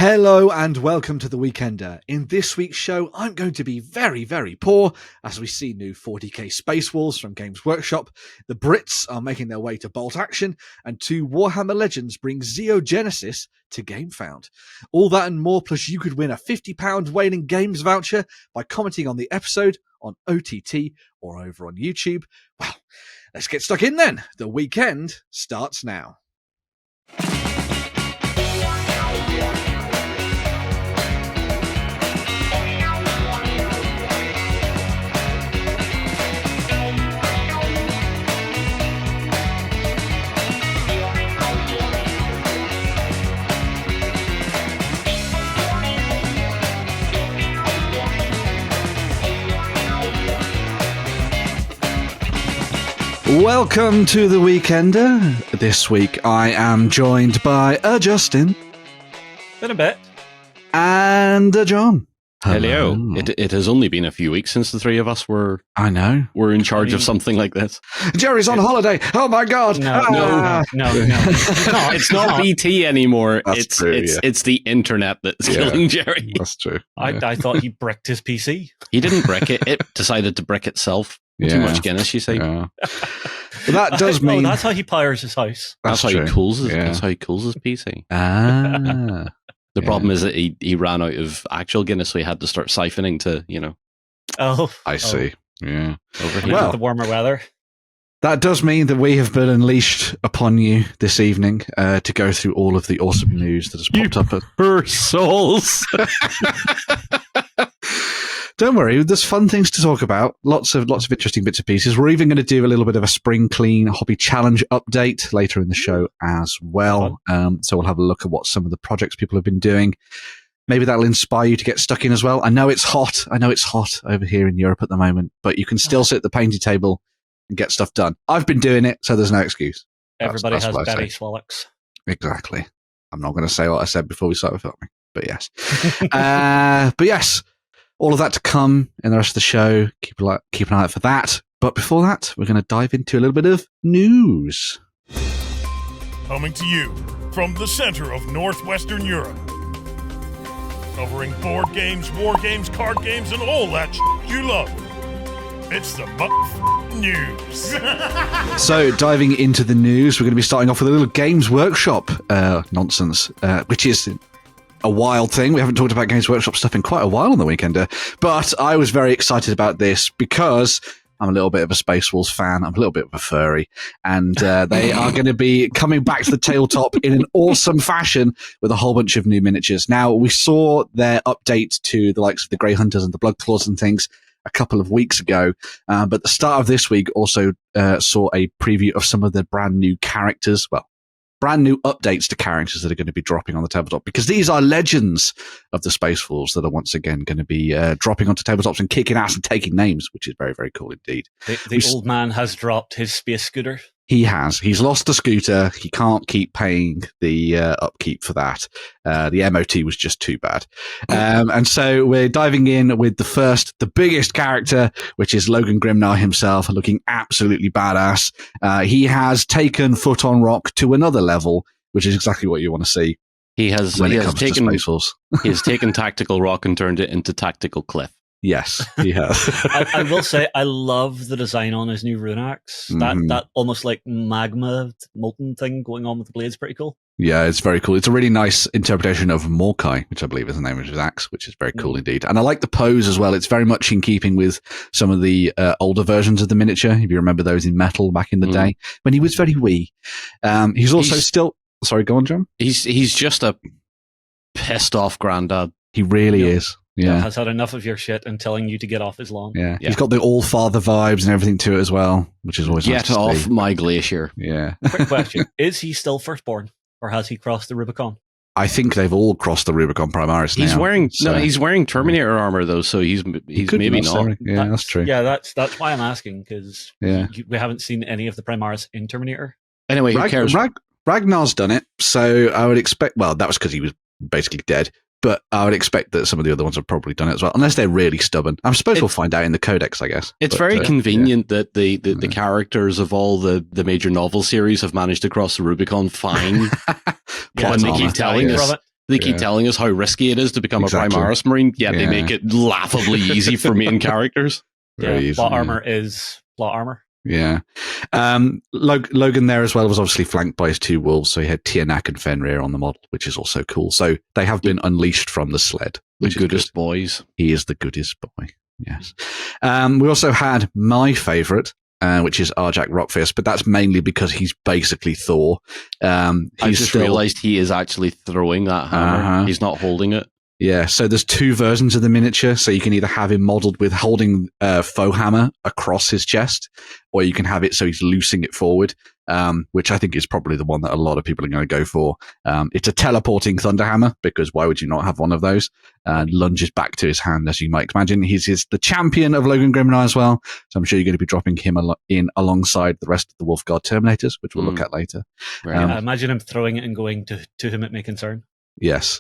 Hello and welcome to The Weekender. In this week's show, I'm going to be very, very poor as we see new 40k Space Wolves from Games Workshop. The Brits are making their way to Bolt Action, and 2 Warhammer Legends bring Zeo Genesis to Gamefound. All that and more, plus you could win a £50 Wayland Games voucher by commenting on the episode on OTT or over on YouTube. Well, let's get stuck in then. The weekend starts now. Welcome to The Weekender. This week I am joined by Justin. Been a bit. And John. Hello. It has only been a few weeks since the three of us were in charge of something like this. Jerry's on holiday. Oh my god. No. It's not BT anymore. It's the internet that's killing Jerry. That's true. I thought he bricked his PC. He didn't brick it. It decided to brick itself. Too much Guinness, you say? Yeah. Well, that does mean that's how he powers his house. That's how he cools his PC. The problem is that he ran out of actual Guinness, so he had to start siphoning to, Oh, I see. Yeah. Over here. Well, the warmer weather. That does mean that we have been unleashed upon you this evening to go through all of the awesome news that has popped up. Poor souls. Don't worry, there's fun things to talk about. Lots of interesting bits and pieces. We're even going to do a little bit of a spring clean hobby challenge update later in the show as well. So we'll have a look at what some of the projects people have been doing. Maybe that'll inspire you to get stuck in as well. I know it's hot over here in Europe at the moment, but you can still sit at the painting table and get stuff done. I've been doing it, so there's no excuse. Everybody has Betty Swallocks. Exactly. I'm not going to say what I said before we started filming, but yes. But yes. All of that to come in the rest of the show. Keep an eye out for that. But before that, we're going to dive into a little bit of news. Coming to you from the center of Northwestern Europe. Covering board games, war games, card games, and all that you love. It's the news. So, diving into the news, we're going to be starting off with a little Games Workshop nonsense, which is a wild thing. We haven't talked about Games Workshop stuff in quite a while on the Weekender, but I was very excited about this because I'm a little bit of a Space Wolves fan. I'm a little bit of a furry, and they are going to be coming back to the tabletop in an awesome fashion with a whole bunch of new miniatures. Now, we saw their update to the likes of the Grey Hunters and the Blood Claws and things a couple of weeks ago, but the start of this week also saw a preview of some of the brand new characters. Well, brand new updates to characters that are going to be dropping on the tabletop, because these are legends of the Space Wolves that are once again going to be dropping onto tabletops and kicking ass and taking names, which is very, very cool indeed. The old man has dropped his space scooter. He has. He's lost the scooter. He can't keep paying the upkeep for that. The MOT was just too bad. And so we're diving in with the biggest character, which is Logan Grimnar himself, looking absolutely badass. He has taken Foot on Rock to another level, which is exactly what you want to see. He has taken Tactical Rock and turned it into Tactical Cliff. Yes, he has. I will say I love the design on his new rune axe. That almost like magma molten thing going on with the blades, pretty cool. Yeah, it's very cool. It's a really nice interpretation of Morkai, which I believe is the name of his axe, which is very cool indeed. And I like the pose as well. It's very much in keeping with some of the older versions of the miniature, if you remember those in metal back in the day, when he was very wee. He's also still... Sorry, go on, John. He's just a pissed off granddad. He really is. Yeah, has had enough of your shit and telling you to get off his lawn. Yeah. He's got the all-father vibes and everything to it as well, which is always nice to see. Get off my glacier. Yeah. Quick question. Is he still firstborn, or has he crossed the Rubicon? I think they've all crossed the Rubicon Primaris now. He's wearing Terminator armor, though, so he's maybe not. Yeah, that's true. Yeah, that's why I'm asking, because we haven't seen any of the Primaris in Terminator. Anyway, who cares? Ragnar's done it, so I would expect... Well, that was because he was basically dead. But I would expect that some of the other ones have probably done it as well, unless they're really stubborn. I suppose we'll find out in the codex, I guess. It's very convenient that the characters of all the major novel series have managed to cross the Rubicon fine. Yeah, and they keep telling us. They keep telling us how risky it is to become a Primaris Marine, yet they make it laughably easy for main characters. Plot armor is plot armor. Yeah. Logan there as well was obviously flanked by his 2 wolves, so he had Tianak and Fenrir on the model, which is also cool. So they have been unleashed from the sled. The goodest boys. He is the goodest boy, yes. We also had my favourite, which is Arjak Rockfist, but that's mainly because he's basically Thor. I just realised he is actually throwing that hammer. He's not holding it. Yeah, so there's 2 versions of the miniature, so you can either have him modelled with holding a faux hammer across his chest, or you can have it so he's loosing it forward, which I think is probably the one that a lot of people are going to go for. It's a teleporting thunderhammer, because why would you not have one of those? Lunges back to his hand, as you might imagine. He's the champion of Logan Grimnar as well, so I'm sure you're going to be dropping him in alongside the rest of the Wolfguard Terminators, which we'll look at later. I imagine him throwing it and going to him at may concern. Yes.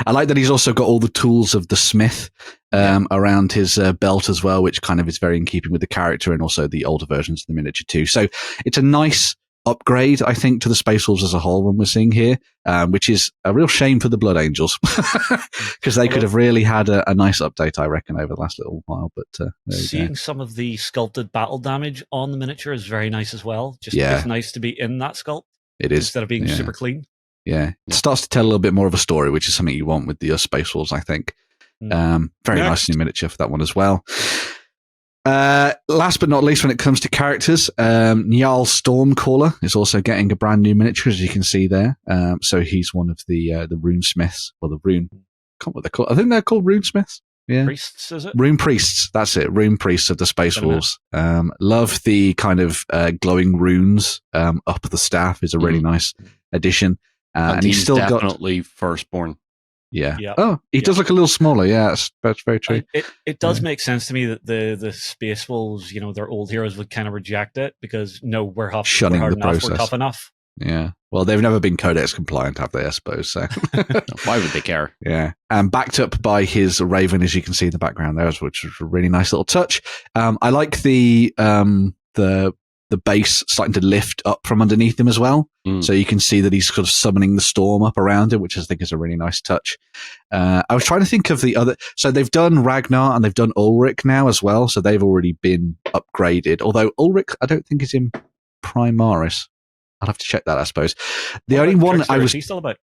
I like that he's also got all the tools of the smith around his belt as well, which kind of is very in keeping with the character, and also the older versions of the miniature too. So it's a nice upgrade, I think, to the Space Wolves as a whole when we're seeing here, which is a real shame for the Blood Angels, because they could have really had a nice update, I reckon, over the last little while. But seeing some of the sculpted battle damage on the miniature is very nice as well. It's nice to be in that sculpt. It is. Instead of being super clean. Yeah, it starts to tell a little bit more of a story, which is something you want with the Space Wolves, I think. Very nice new miniature for that one as well. Last but not least, when it comes to characters, Njal Stormcaller is also getting a brand new miniature, as you can see there. So he's one of the runesmiths, or the rune. I can't what they're called. I think they're called runesmiths. Yeah, priests, is it? Rune priests. That's it. Rune priests of the Space Wolves. Love the kind of glowing runes up the staff. Is a really nice addition. And he's still definitely firstborn. Yeah. Oh, he does look a little smaller. Yeah, that's very true. It does make sense to me that the Space Wolves, their old heroes would kind of reject it because we're hard enough, we're tough enough. Yeah. Well, they've never been Codex compliant, have they? I suppose so. Why would they care? Yeah. And backed up by his Raven, as you can see in the background there, which is a really nice little touch. I like the base starting to lift up from underneath him as well. So you can see that he's sort of summoning the storm up around him, which I think is a really nice touch. I was trying to think of the other. So they've done Ragnar and they've done Ulrich now as well. So they've already been upgraded. Although Ulrich, I don't think is in Primaris. I'll have to check that, I suppose. The only one I was... still about?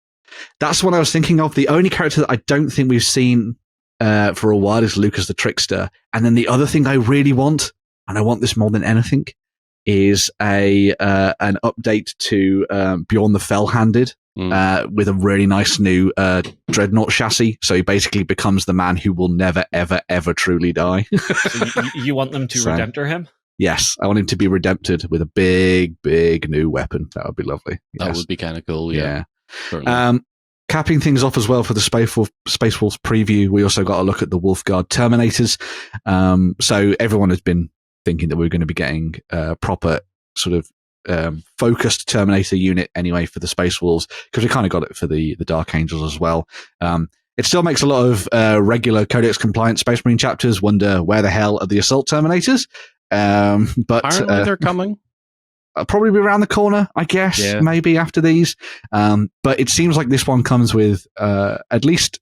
That's what I was thinking of. The only character that I don't think we've seen for a while is Lucas the Trickster. And then the other thing I really want, and I want this more than anything, is an update to Bjorn the Fell-Handed with a really nice new Dreadnought chassis. So he basically becomes the man who will never, ever, ever truly die. So you want them to redemptor him? Yes, I want him to be redempted with a big, big new weapon. That would be lovely. Yes. That would be kind of cool, yeah. Capping things off as well for the Space Wolves preview, we also got a look at the Wolfguard Terminators. So everyone has been thinking that we're going to be getting a proper sort of focused Terminator unit anyway for the Space Wolves, because we kind of got it for the Dark Angels as well. It still makes a lot of regular Codex compliant Space Marine chapters wonder where the hell are the Assault Terminators. But apparently they're coming. Probably be around the corner, I guess, maybe after these. But it seems like this one comes with at least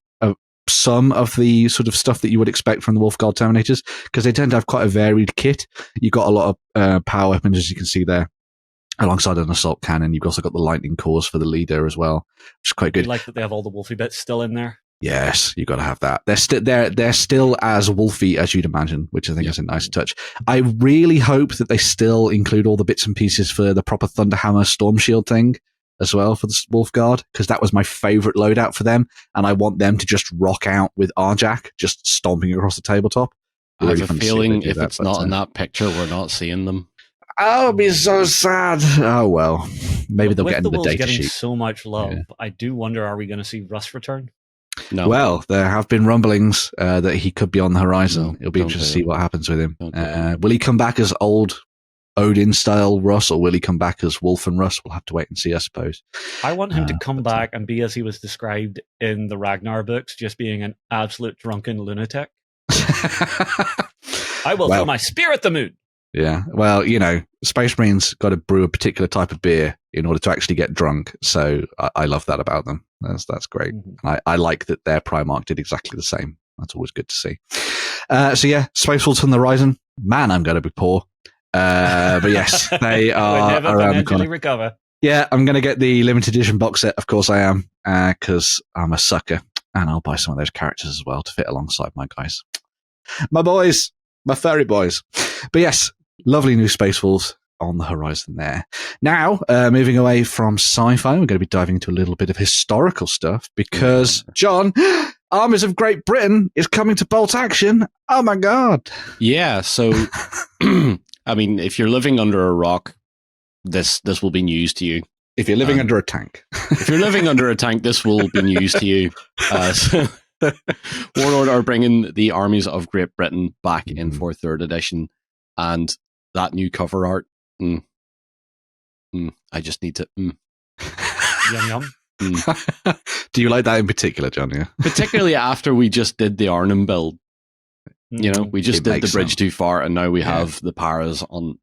some of the sort of stuff that you would expect from the Wolfguard Terminators, because they tend to have quite a varied kit. You've got a lot of power weapons, as you can see there, alongside an assault cannon. You've also got the lightning cores for the leader as well, which is quite good. I like that they have all the wolfy bits still in there. Yes, you got to have that. They're still as wolfy as you'd imagine, which I think is a nice touch. I really hope that they still include all the bits and pieces for the proper Thunderhammer Storm Shield thing as well for the Wolfguard, because that was my favorite loadout for them, and I want them to just rock out with Arjak just stomping across the tabletop. I have a feeling if it's not in that picture, we're not seeing them. Oh, it'll be so sad. Oh well, maybe they'll get into the data sheet. So much love. Yeah. I do wonder, are we going to see Russ return? No. Well, there have been rumblings that he could be on the horizon. No, it'll be interesting to see what happens with him. Will he come back as old Odin-style Russ, or will he come back as Wolf and Russ? We'll have to wait and see, I suppose. I want him to come back and be as he was described in the Ragnar books, just being an absolute drunken lunatic. I will throw my spear at the moon. Yeah. Well, Space Marines got to brew a particular type of beer in order to actually get drunk. So I love that about them. That's great. Mm-hmm. I like that their Primarch did exactly the same. That's always good to see. So yeah, Space Wolves on the horizon. Man, I'm going to be poor. But yes, they are around the corner. Recover. Yeah, I'm going to get the limited edition box set. Of course I am, because I'm a sucker. And I'll buy some of those characters as well to fit alongside my guys. My boys. My furry boys. But yes, lovely new Space Wolves on the horizon there. Now, moving away from sci-fi, we're going to be diving into a little bit of historical stuff because, John, Armies of Great Britain is coming to Bolt Action. Oh my God. Yeah, so, I mean, if you're living under a rock, this will be news to you. If you're living under a tank. If you're living under a tank, this will be news to you. Warlord are bringing the Armies of Great Britain back in for 3rd edition, and that new cover art. I just need to. Yum yum. Do you like that in particular, John? Yeah. Particularly after we just did the Arnhem build. We just did the bridge too far, and now we have the paras on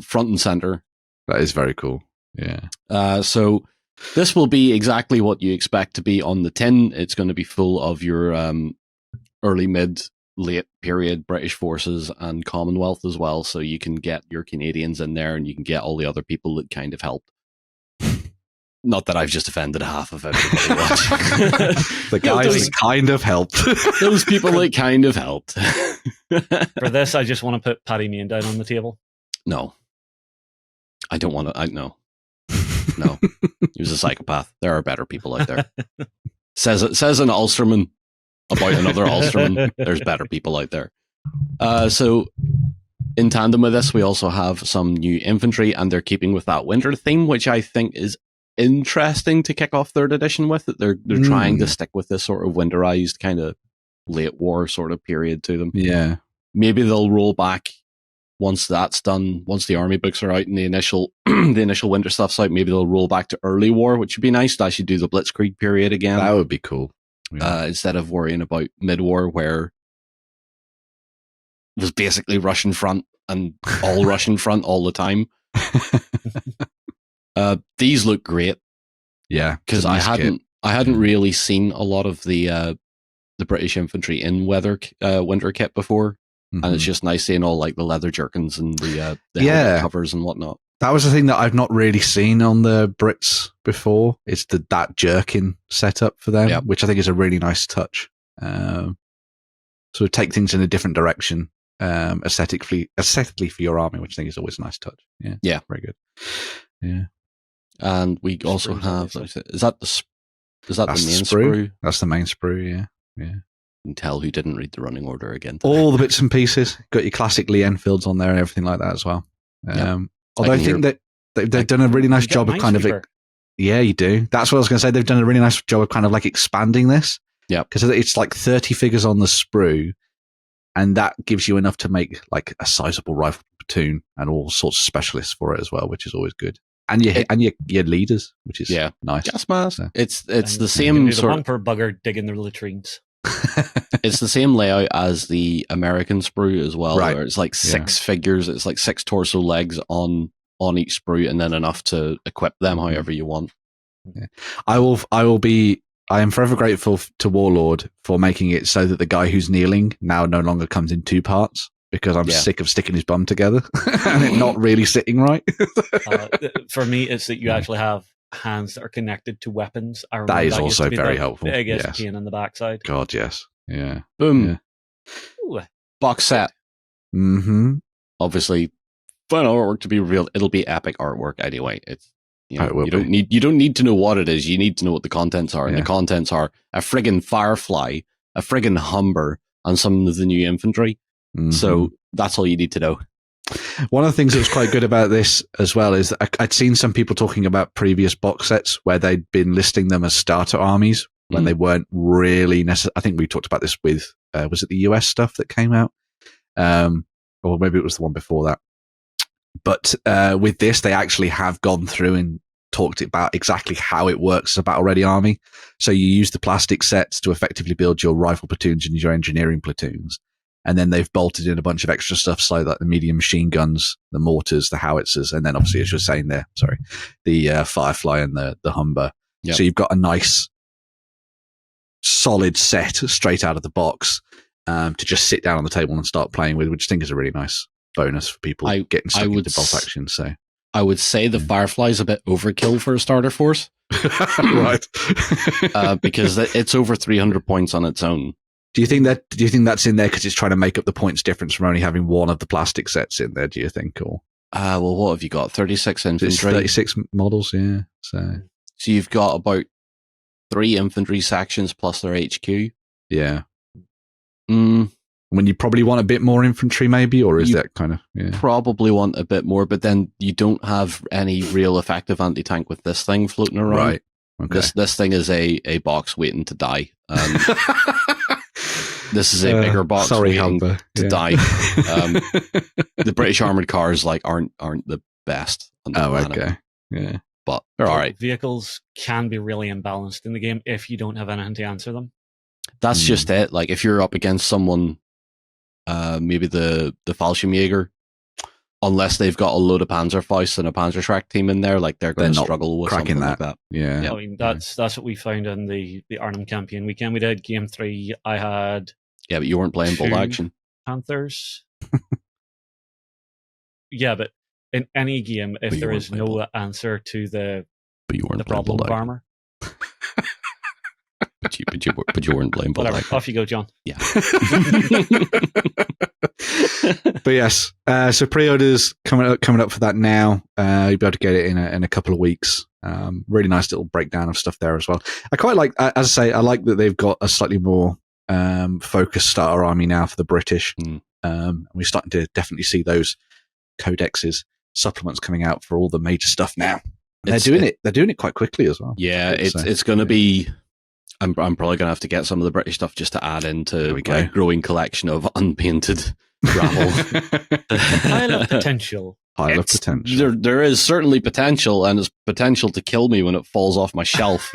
front and center. That is very cool. Yeah. So this will be exactly what you expect to be on the tin. It's going to be full of your early, mid, late period British forces and Commonwealth as well. So you can get your Canadians in there and you can get all the other people that kind of helped. Not that I've just offended half of everybody watching. The guys that kind of helped. Those people that kind of helped. For this, I just want to put Paddy Meehan down on the table. No. I don't want to. No. He was a psychopath. There are better people out there. Says an Ulsterman about another Ulsterman. There's better people out there. So in tandem with this, we also have some new infantry, and they're keeping with that winter theme, which I think is interesting to kick off 3rd edition with. They're trying to stick with this sort of winterized kind of late war sort of period to them. Yeah. Maybe they'll roll back once that's done, once the army books are out and the initial winter stuff's out, maybe they'll roll back to early war, which would be nice to actually do the Blitzkrieg period again. That would be cool. Yeah. Instead of worrying about mid-war, where it was basically Russian front and all Russian front all the time. These look great. Yeah. Because I hadn't really seen a lot of the British infantry in winter kit before. Mm-hmm. And it's just nice seeing all like the leather jerkins and the helmet covers and whatnot. That was the thing that I've not really seen on the Brits before. It's that jerkin setup for them, which I think is a really nice touch. Sort of take things in a different direction aesthetically for your army, which I think is always a nice touch. Yeah, very good. Yeah, and we also have is that the main sprue? That's the main sprue. Yeah. You can tell who didn't read the running order again. All the bits and pieces. Got your classic Lee Enfields on there and everything like that as well. Although I think that they've done a really nice job of kind of... Yeah, you do. That's what I was going to say. They've done a really nice job of kind of like expanding this. Yeah. Because it's like 30 figures on the sprue, and that gives you enough to make like a sizable rifle platoon and all sorts of specialists for it as well, which is always good. And your leaders, which is nice. Gas mask. So. It's the same sort of... one per bugger digging the latrines. It's the same layout as the American sprue as well, right. Where it's like 6 figures, it's like 6 torso legs on each sprue, and then enough to equip them however you want. Yeah. I am forever grateful to Warlord for making it so that the guy who's kneeling now no longer comes in 2 parts, because I'm sick of sticking his bum together and it not really sitting right. For me, it's that you actually have hands that are connected to weapons. That is also very helpful. Biggest pain in the backside. God, yes. Yeah. Boom. Yeah. Box set. Mm-hmm. Obviously, final artwork to be revealed. It'll be epic artwork anyway. It's you don't need to know what it is. You need to know what the contents are, and the contents are a friggin' Firefly, a friggin' Humber, and some of the new infantry. Mm-hmm. So that's all you need to know. One of the things that was quite good about this as well is that I'd seen some people talking about previous box sets where they'd been listing them as starter armies when they weren't really necessary. I think we talked about this with, was it the US stuff that came out? Or maybe it was the one before that. But with this, they actually have gone through and talked about exactly how it works as a battle-ready army. So you use the plastic sets to effectively build your rifle platoons and your engineering platoons. And then they've bolted in a bunch of extra stuff, so like the medium machine guns, the mortars, the howitzers, and then obviously, as you're saying there, the Firefly and the Humber. Yep. So you've got a nice, solid set straight out of the box to just sit down on the table and start playing with, which I think is a really nice bonus for people getting stuck into bolt action. So I would say the Firefly's a bit overkill for a starter force. Right. Because it's over 300 points on its own. Do you think that's in there because it's trying to make up the points difference from only having one of the plastic sets in there, do you think? Or well, what have you got? 36 infantry. It's 36 models, yeah. So you've got about 3 infantry sections plus their HQ. Yeah. When you probably want a bit more infantry, maybe, or is that kind of probably want a bit more, but then you don't have any real effective anti-tank with this thing floating around. Right. Okay. This thing is a box waiting to die. This is a bigger box waiting to die. The British armored cars aren't the best. Okay. Yeah. But they're all right. Vehicles can be really imbalanced in the game if you don't have anything to answer them. That's just it. Like if you're up against someone, maybe the Fallschirmjäger, unless they've got a load of Panzerfaust and a Panzerschreck team in there, they're going to struggle with something like that. Yeah. I mean, that's what we found in the Arnhem campaign weekend. We did game 3. I had but you weren't playing bolt action. Panthers. Yeah, but in any game, if there is no answer to the problem of armor. But you weren't playing bolt action. Off you go, John. Yeah. But yes, so pre-orders coming up for that now. You'll be able to get it in a couple of weeks. Really nice little breakdown of stuff there as well. I quite like, as I say, I like that they've got a slightly more focused starter army now for the British. We're starting to definitely see those codexes, supplements coming out for all the major stuff now. They're doing it quite quickly as well. Yeah, it's going to be. I'm probably going to have to get some of the British stuff just to add into my growing collection of unpainted gravel. Pile of potential. There is certainly potential, and it's potential to kill me when it falls off my shelf,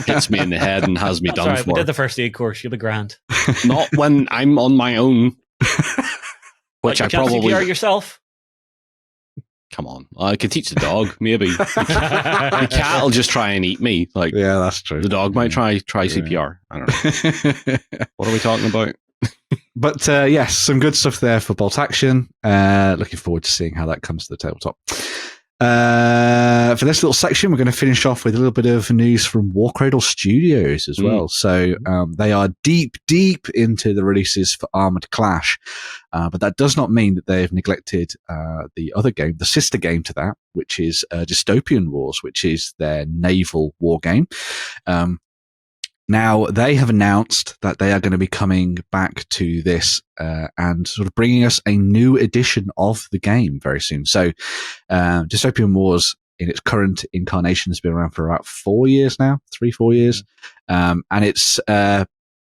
hits me in the head, and has me done right, for. We did the first aid course. You'll be grand. Not when I'm on my own, which I probably CPR yourself. Come on, I could teach the dog. Maybe the cat will just try and eat me. Yeah, that's true. The dog might try CPR. I don't know. What are we talking about? But yes, some good stuff there for bolt action. Looking forward to seeing how that comes to the tabletop. For this little section, we're going to finish off with a little bit of news from Warcradle Studios as well. So they are deep into the releases for Armored Clash, but that does not mean that they've neglected the other game, the sister game to that, which is Dystopian Wars, which is their naval war game. Now, they have announced that they are going to be coming back to this and sort of bringing us a new edition of the game very soon. So, Dystopian Wars, in its current incarnation, has been around for about 4 years now, 3-4 years. And it's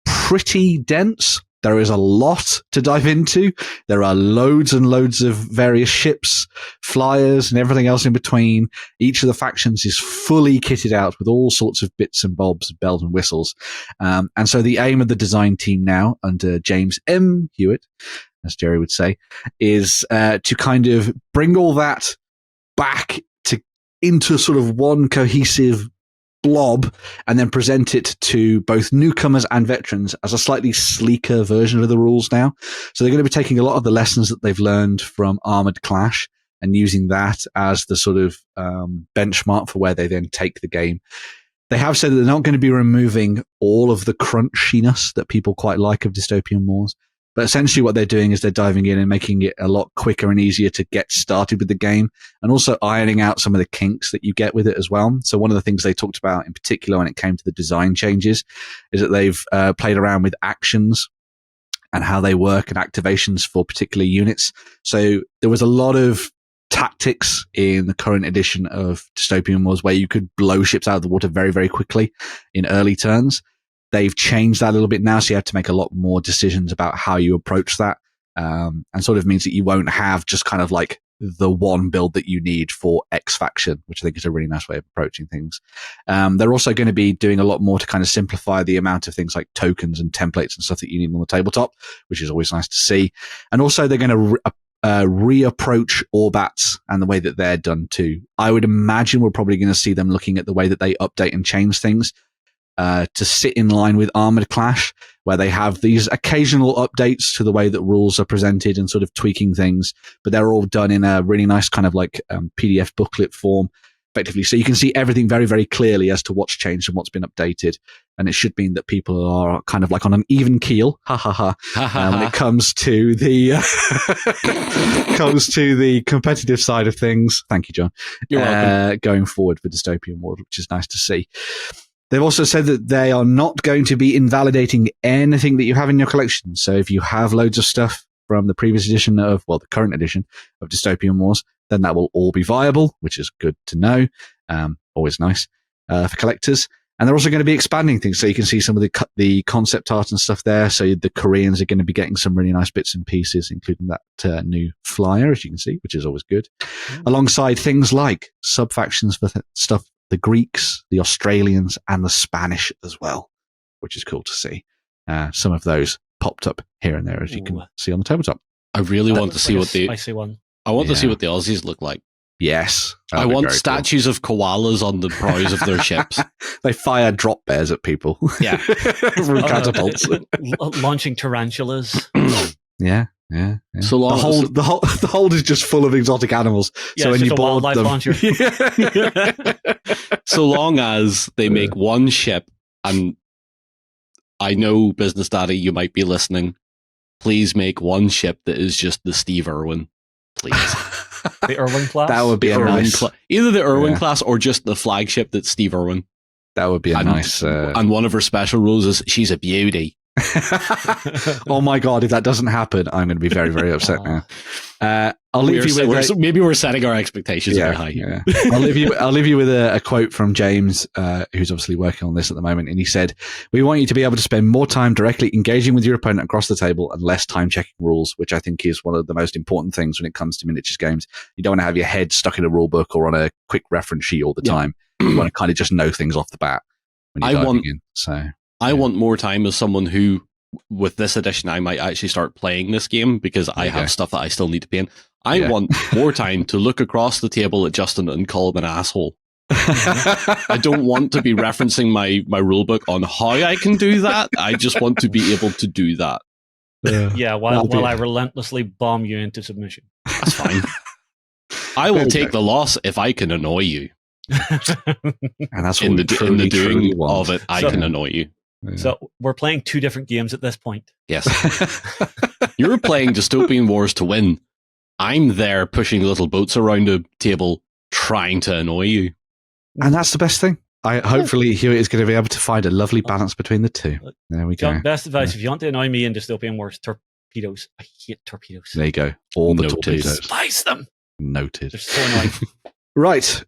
pretty dense. There is a lot to dive into. There are loads and loads of various ships, flyers, and everything else in between. Each of the factions is fully kitted out with all sorts of bits and bobs, bells and whistles. And so the aim of the design team now, under James M. Hewitt, as Jerry would say, is to kind of bring all that back into sort of one cohesive blob, and then present it to both newcomers and veterans as a slightly sleeker version of the rules now. So they're going to be taking a lot of the lessons that they've learned from Armored Clash and using that as the sort of benchmark for where they then take the game. They have said that they're not going to be removing all of the crunchiness that people quite like of Dystopian Wars. But essentially what they're doing is they're diving in and making it a lot quicker and easier to get started with the game, and also ironing out some of the kinks that you get with it as well. So one of the things they talked about in particular when it came to the design changes is that they've played around with actions and how they work and activations for particular units. So there was a lot of tactics in the current edition of Dystopian Wars where you could blow ships out of the water very, very quickly in early turns. They've changed that a little bit now, so you have to make a lot more decisions about how you approach that, and sort of means that you won't have just kind of like the one build that you need for X faction, which I think is a really nice way of approaching things. They're also going to be doing a lot more to kind of simplify the amount of things like tokens and templates and stuff that you need on the tabletop, which is always nice to see. And also they're going to reapproach Orbats and the way that they're done too. I would imagine we're probably going to see them looking at the way that they update and change things to sit in line with Armored Clash, where they have these occasional updates to the way that rules are presented and sort of tweaking things, but they're all done in a really nice kind of like PDF booklet form, effectively. So you can see everything very, very clearly as to what's changed and what's been updated. And it should mean that people are kind of like on an even keel, when it comes to the competitive side of things. Thank you, John. You're welcome. Going forward for Dystopian World, which is nice to see. They've also said that they are not going to be invalidating anything that you have in your collection. So if you have loads of stuff from the previous edition the current edition of Dystopian Wars, then that will all be viable, which is good to know. Always nice for collectors. And they're also going to be expanding things. So you can see some of the concept art and stuff there. So the Koreans are going to be getting some really nice bits and pieces, including that new flyer, as you can see, which is always good. Alongside things like sub-factions for stuff, the Greeks, the Australians, and the Spanish as well, which is cool to see. Some of those popped up here and there, as you can see on the tabletop. I really want to see like what the spicy one. I want to see what the Aussies look like. Yes. I want statues of koalas on the prows of their ships. They fire drop bears at people. Yeah. From catapults. Launching tarantulas. Yeah. So long the hold is just full of exotic animals. Yeah, so when you board wildlife them, launcher. so long as they make one ship, and I know Business Daddy, you might be listening. Please make one ship that is just the Steve Irwin, please. The Irwin class? That would be a nice. Either the Irwin class or just the flagship that's Steve Irwin. That would be a nice. And one of her special rules is she's a beauty. Oh my god! If that doesn't happen, I'm going to be very, very upset now. I'll leave you with maybe we're setting our expectations very high. Yeah. I'll leave you with a quote from James, who's obviously working on this at the moment, and he said, "We want you to be able to spend more time directly engaging with your opponent across the table and less time checking rules," which I think is one of the most important things when it comes to miniatures games. You don't want to have your head stuck in a rule book or on a quick reference sheet all the time. You want to kind of just know things off the bat when you're diving in. So. I want more time as someone who, with this edition, I might actually start playing this game because I have stuff that I still need to pay in. I want more time to look across the table at Justin and call him an asshole. I don't want to be referencing my rule book on how I can do that. I just want to be able to do that. While I relentlessly bomb you into submission. That's fine. I will take the loss if I can annoy you. And that's what in the doing of it, I can annoy you. Yeah. So we're playing two different games at this point. Yes. You're playing Dystopian Wars to win. I'm there pushing little boats around a table trying to annoy you. And that's the best thing. Hopefully Hewitt is going to be able to find a lovely balance between the two. There we go. John, best advice, if you want to annoy me in Dystopian Wars, torpedoes. I hate torpedoes. There you go. All the torpedoes. Despise them. Noted. They're so annoying. Right.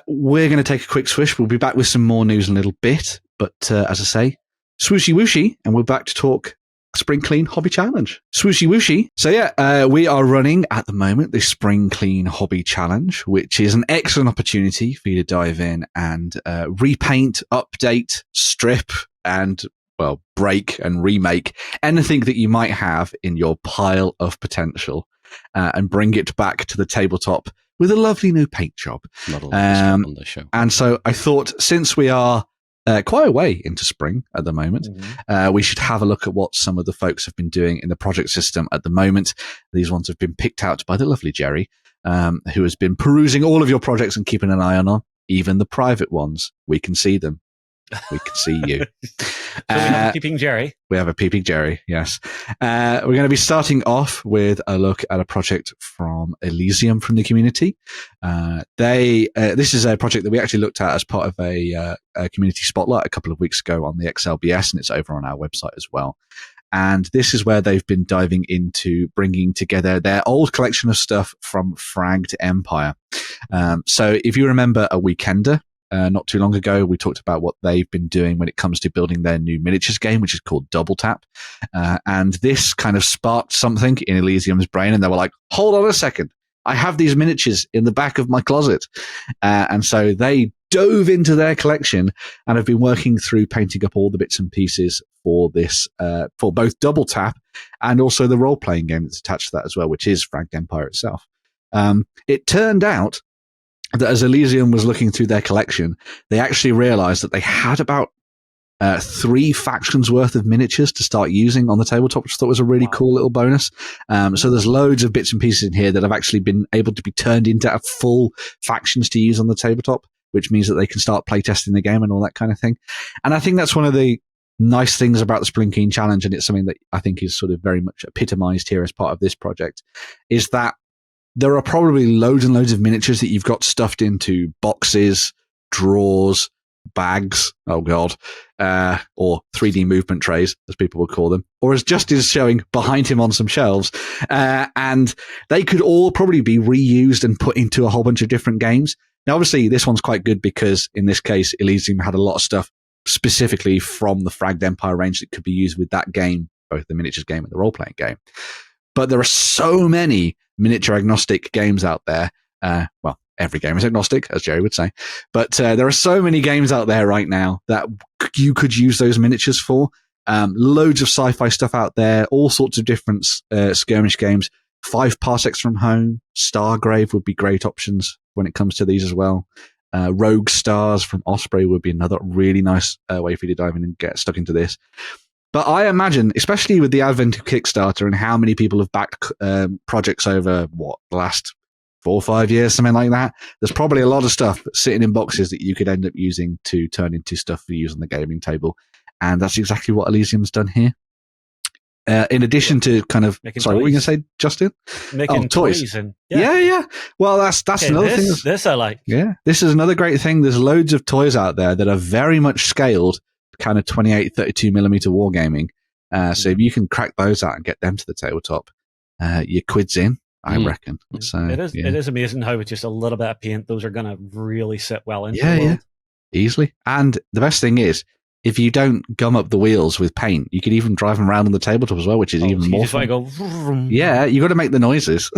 We're going to take a quick swish. We'll be back with some more news in a little bit. But as I say, swooshy wooshy, and we're back to talk Spring Clean Hobby Challenge. Swooshy wooshy. So we are running at the moment the Spring Clean Hobby Challenge, which is an excellent opportunity for you to dive in and repaint, update, strip, and break and remake anything that you might have in your pile of potential and bring it back to the tabletop with a lovely new paint job. Not a lot on this show. And so I thought, since we are quite a way into spring at the moment, we should have a look at what some of the folks have been doing in the project system at the moment. These ones have been picked out by the lovely Jerry, who has been perusing all of your projects and keeping an eye on them, even the private ones. We can see them. We can see you. So we have a peeping Jerry. We have a peeping Jerry, yes. We're going to be starting off with a look at a project from Elysium from the community. This is a project that we actually looked at as part of a community spotlight a couple of weeks ago on the XLBS, and it's over on our website as well. And this is where they've been diving into bringing together their old collection of stuff from Fragged Empire. So if you remember a Weekender, not too long ago, we talked about what they've been doing when it comes to building their new miniatures game, which is called Tabletop. And this kind of sparked something in Elysium's brain, and they were like, hold on a second. I have these miniatures in the back of my closet. And so they dove into their collection and have been working through painting up all the bits and pieces for this, for both Double Tap and also the role-playing game that's attached to that as well, which is Fragged Empire itself. It turned out that as Elysium was looking through their collection, they actually realized that they had about 3 factions worth of miniatures to start using on the tabletop, which I thought was a really cool little bonus. So there's loads of bits and pieces in here that have actually been able to be turned into full factions to use on the tabletop, which means that they can start playtesting the game and all that kind of thing. And I think that's one of the nice things about the Spring Clean Challenge, and it's something that I think is sort of very much epitomized here as part of this project, is that there are probably loads and loads of miniatures that you've got stuffed into boxes, drawers, bags, oh god, or 3D movement trays, as people would call them, or as Justin is showing behind him on some shelves. And they could all probably be reused and put into a whole bunch of different games. Now, obviously, this one's quite good because in this case, Elysium had a lot of stuff specifically from the Fragged Empire range that could be used with that game, both the miniatures game and the role-playing game. But there are so many miniature agnostic games out there. Well, every game is agnostic, as Jerry would say. But there are so many games out there right now that you could use those miniatures for. Loads of sci-fi stuff out there, all sorts of different skirmish games. 5 Parsecs from Home, Stargrave would be great options when it comes to these as well. Rogue Stars from Osprey would be another really nice way for you to dive in and get stuck into this. But I imagine, especially with the advent of Kickstarter and how many people have backed projects over, the last 4 or 5 years, something like that, there's probably a lot of stuff sitting in boxes that you could end up using to turn into stuff for use on the gaming table. And that's exactly what Elysium's done here. In addition to kind of, Making sorry, what were you going toys. to say, Justin? Making toys. toys. And, Yeah. Well, that's Okay, another thing. this I like. Yeah, this is another great thing. There's loads of toys out there that are very much scaled, kind of 28, 32 millimeter wargaming. So if you can crack those out and get them to the tabletop, your quid's in, I reckon. So It is amazing how with just a little bit of paint, those are going to really sit well into the Yeah, world. easily. And the best thing is, if you don't gum up the wheels with paint, you could even drive them around on the tabletop as well, which is even so more you just fun. want to go vroom. Yeah, you got to make the noises.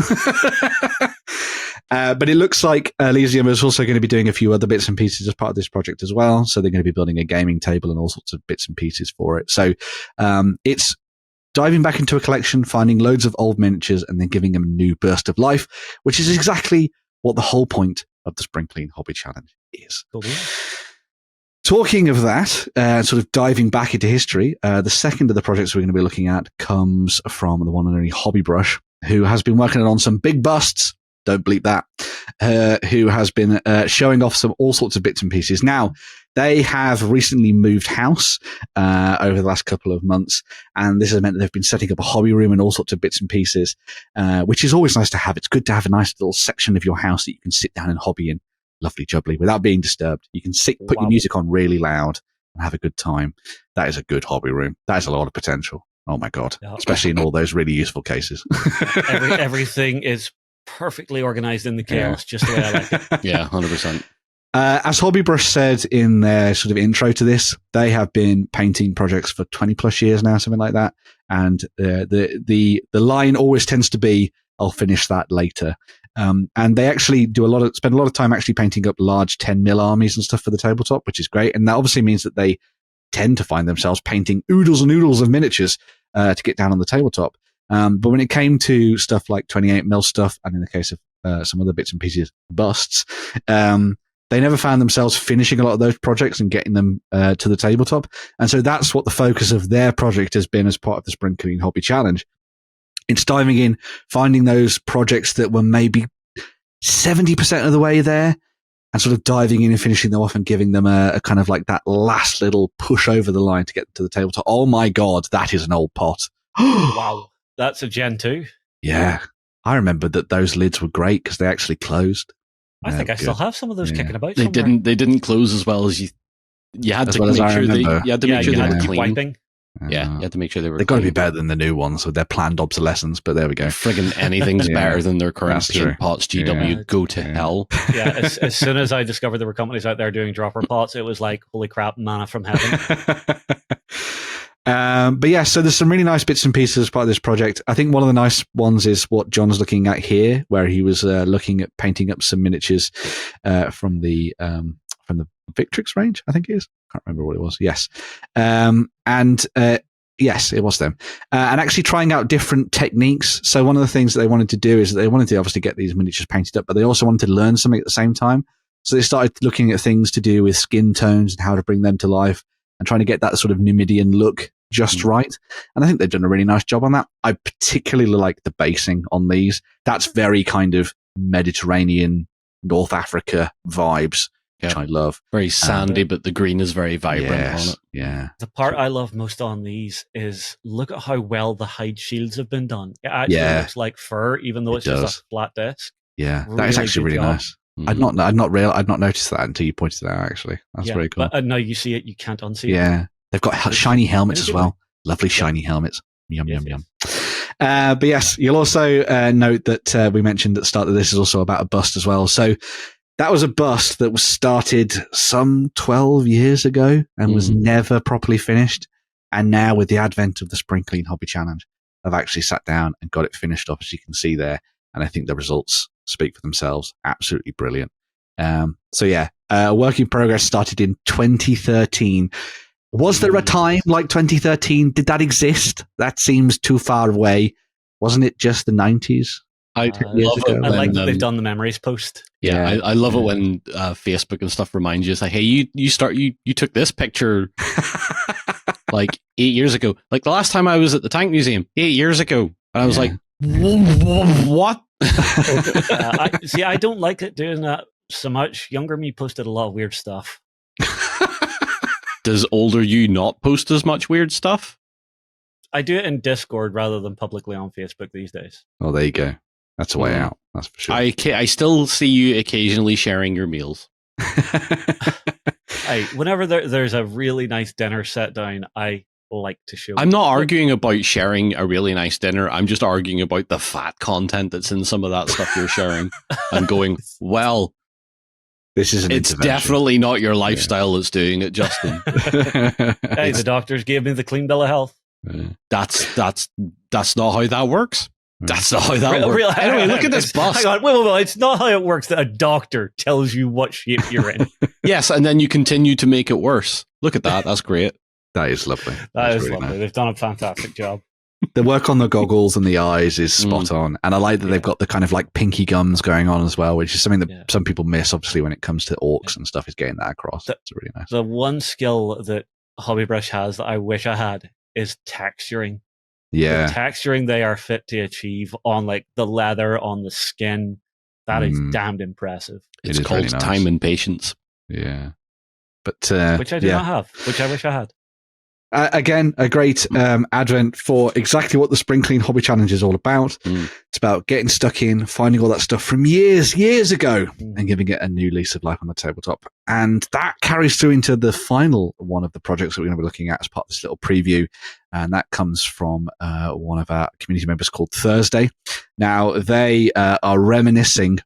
But it looks like Elysium is also going to be doing a few other bits and pieces as part of this project as well. So they're going to be building a gaming table and all sorts of bits and pieces for it. So it's diving back into a collection, finding loads of old miniatures, and then giving them a new burst of life, which is exactly what the whole point of the Spring Clean Hobby Challenge is. Cool. Talking of that, sort of diving back into history, the second of the projects we're going to be looking at comes from the one and only Hobby Brush, who has been working on some big busts. Don't bleep that. Who has been showing off all sorts of bits and pieces. Now, they have recently moved house over the last couple of months, and this has meant that they've been setting up a hobby room and all sorts of bits and pieces, which is always nice to have. It's good to have a nice little section of your house that you can sit down and hobby in. Lovely jubbly, without being disturbed. You can put your music on really loud and have a good time. That is a good hobby room. That is a lot of potential. Oh my God. Yeah. Especially in all those really useful cases. Everything is perfectly organized in the chaos, just the way I like it. Yeah, 100%. As Hobby Brush said in their sort of intro to this, they have been painting projects for 20 plus years now, something like that. And the line always tends to be, I'll finish that later. And they actually spend a lot of time actually painting up large 10 mil armies and stuff for the tabletop, which is great. And that obviously means that they tend to find themselves painting oodles and oodles of miniatures to get down on the tabletop. But when it came to stuff like 28 mil stuff, and in the case of some other bits and pieces, busts, they never found themselves finishing a lot of those projects and getting them to the tabletop. And so that's what the focus of their project has been as part of the Spring Clean Hobby Challenge. It's diving in, finding those projects that were maybe 70% of the way there, and sort of diving in and finishing them off and giving them a kind of like that last little push over the line to get to the tabletop. Oh my God, that is an old pot. Wow, that's a Gen 2. Yeah. I remember that those lids were great because they actually closed. I think I still have some of those kicking about. They somewhere. didn't close as well as you. You had As to well as make I sure remember. you had to make sure you they had were to keep clean. wiping. Yeah, you had to make sure they were. They've got to be clean. better than the new ones with their planned obsolescence, but there we go. Friggin' anything's Yeah, better than their current that's paint true. pots. GW, Yeah. go to Yeah. hell. Yeah, as soon as I discovered there were companies out there doing dropper pots, it was like, holy crap, manna from heaven. But yeah, so there's some really nice bits and pieces as part of this project. I think one of the nice ones is what John's looking at here, where he was looking at painting up some miniatures from the Victrix range, I think it is. Can't remember what it was. Yes. Yes, it was them. And actually trying out different techniques. So one of the things that they wanted to do is that they wanted to obviously get these miniatures painted up, but they also wanted to learn something at the same time. So they started looking at things to do with skin tones and how to bring them to life and trying to get that sort of Numidian look just right. And I think they've done a really nice job on that. I particularly like the basing on these. That's very kind of Mediterranean, North Africa vibes, which I love. Very sandy, but the green is very vibrant on it. Yeah. The part I love most on these is look at how well the hide shields have been done. It actually looks like fur, even though it's just a flat disc. Yeah, that is actually really nice. I'd not noticed that until you pointed it out. Actually, that's very cool. But now you see it, you can't unsee it. Yeah, they've got shiny helmets as well. Lovely shiny helmets. Yum yum yum. But yes, you'll also note that we mentioned at the start that this is also about a bust as well. So that was a bust that was started some 12 years ago and was never properly finished. And now with the advent of the Spring Clean Hobby Challenge, I've actually sat down and got it finished off, as you can see there. And I think the results speak for themselves. Absolutely brilliant. So yeah, work in progress started in 2013. Was there a time like 2013? Did that exist? That seems too far away. Wasn't it just the 90s? I love it. I like that they've done the memories post. Yeah, I love it when Facebook and stuff remind you. It's like, hey, you took this picture like 8 years ago. Like the last time I was at the Tank Museum, 8 years ago. And I was like, what? I don't like it doing that so much. Younger me posted a lot of weird stuff. Does older you not post as much weird stuff? I do it in Discord rather than publicly on Facebook these days. Oh, there you go. That's a way out. That's for sure. I still see you occasionally sharing your meals. Whenever there's a really nice dinner set down, I like to show. I'm not arguing about sharing a really nice dinner. I'm just arguing about the fat content that's in some of that stuff you're sharing and going, well, this is it's definitely not your lifestyle that's doing it, Justin. Hey, the doctors gave me the clean bill of health. That's not how that works. That's not how that works. Anyway, look at this bust. Hang on, wait. It's not how it works that a doctor tells you what shape you're in. Yes, and then you continue to make it worse. Look at that. That's great. That is lovely. That is really lovely. Nice. They've done a fantastic job. The work on the goggles and the eyes is spot on. And I like that they've got the kind of like pinky gums going on as well, which is something that some people miss, obviously, when it comes to orcs and stuff, is getting that across. It's really nice. The one skill that Hobbybrush has that I wish I had is texturing. Yeah. The texturing they are fit to achieve on like the leather, on the skin, that is damned impressive. It's called really nice. Time and patience. Yeah. But which I do not have, which I wish I had. Again, a great advent for exactly what the Spring Clean Hobby Challenge is all about. It's about getting stuck in, finding all that stuff from years ago and giving it a new lease of life on the tabletop. And that carries through into the final one of the projects that we're going to be looking at as part of this little preview. And that comes from one of our community members called Thursday. Now, they are reminiscing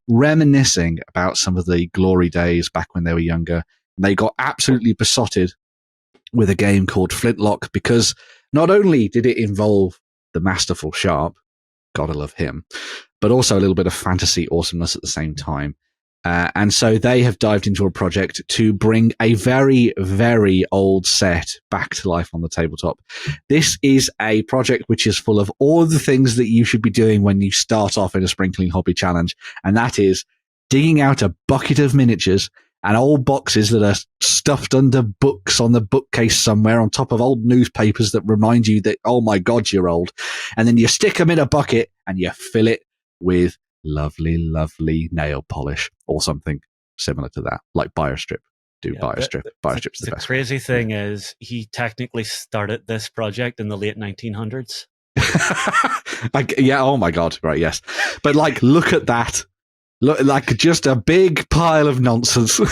about some of the glory days back when they were younger. They got absolutely besotted with a game called Flintlock, because not only did it involve the masterful Sharp, gotta love him, but also a little bit of fantasy awesomeness at the same time. And so they have dived into a project to bring a very, very old set back to life on the tabletop. This is a project which is full of all of the things that you should be doing when you start off in a Spring Clean Hobby Challenge, and that is digging out a bucket of miniatures and old boxes that are stuffed under books on the bookcase somewhere on top of old newspapers that remind you that, oh my God, you're old. And then you stick them in a bucket and you fill it with lovely, lovely nail polish or something similar to that, like Biostrip. Biostrip. Biostrip's the best. The crazy thing is he technically started this project in the late 1900s. Oh my God, right, yes. But like, look at that. Look, like just a big pile of nonsense, which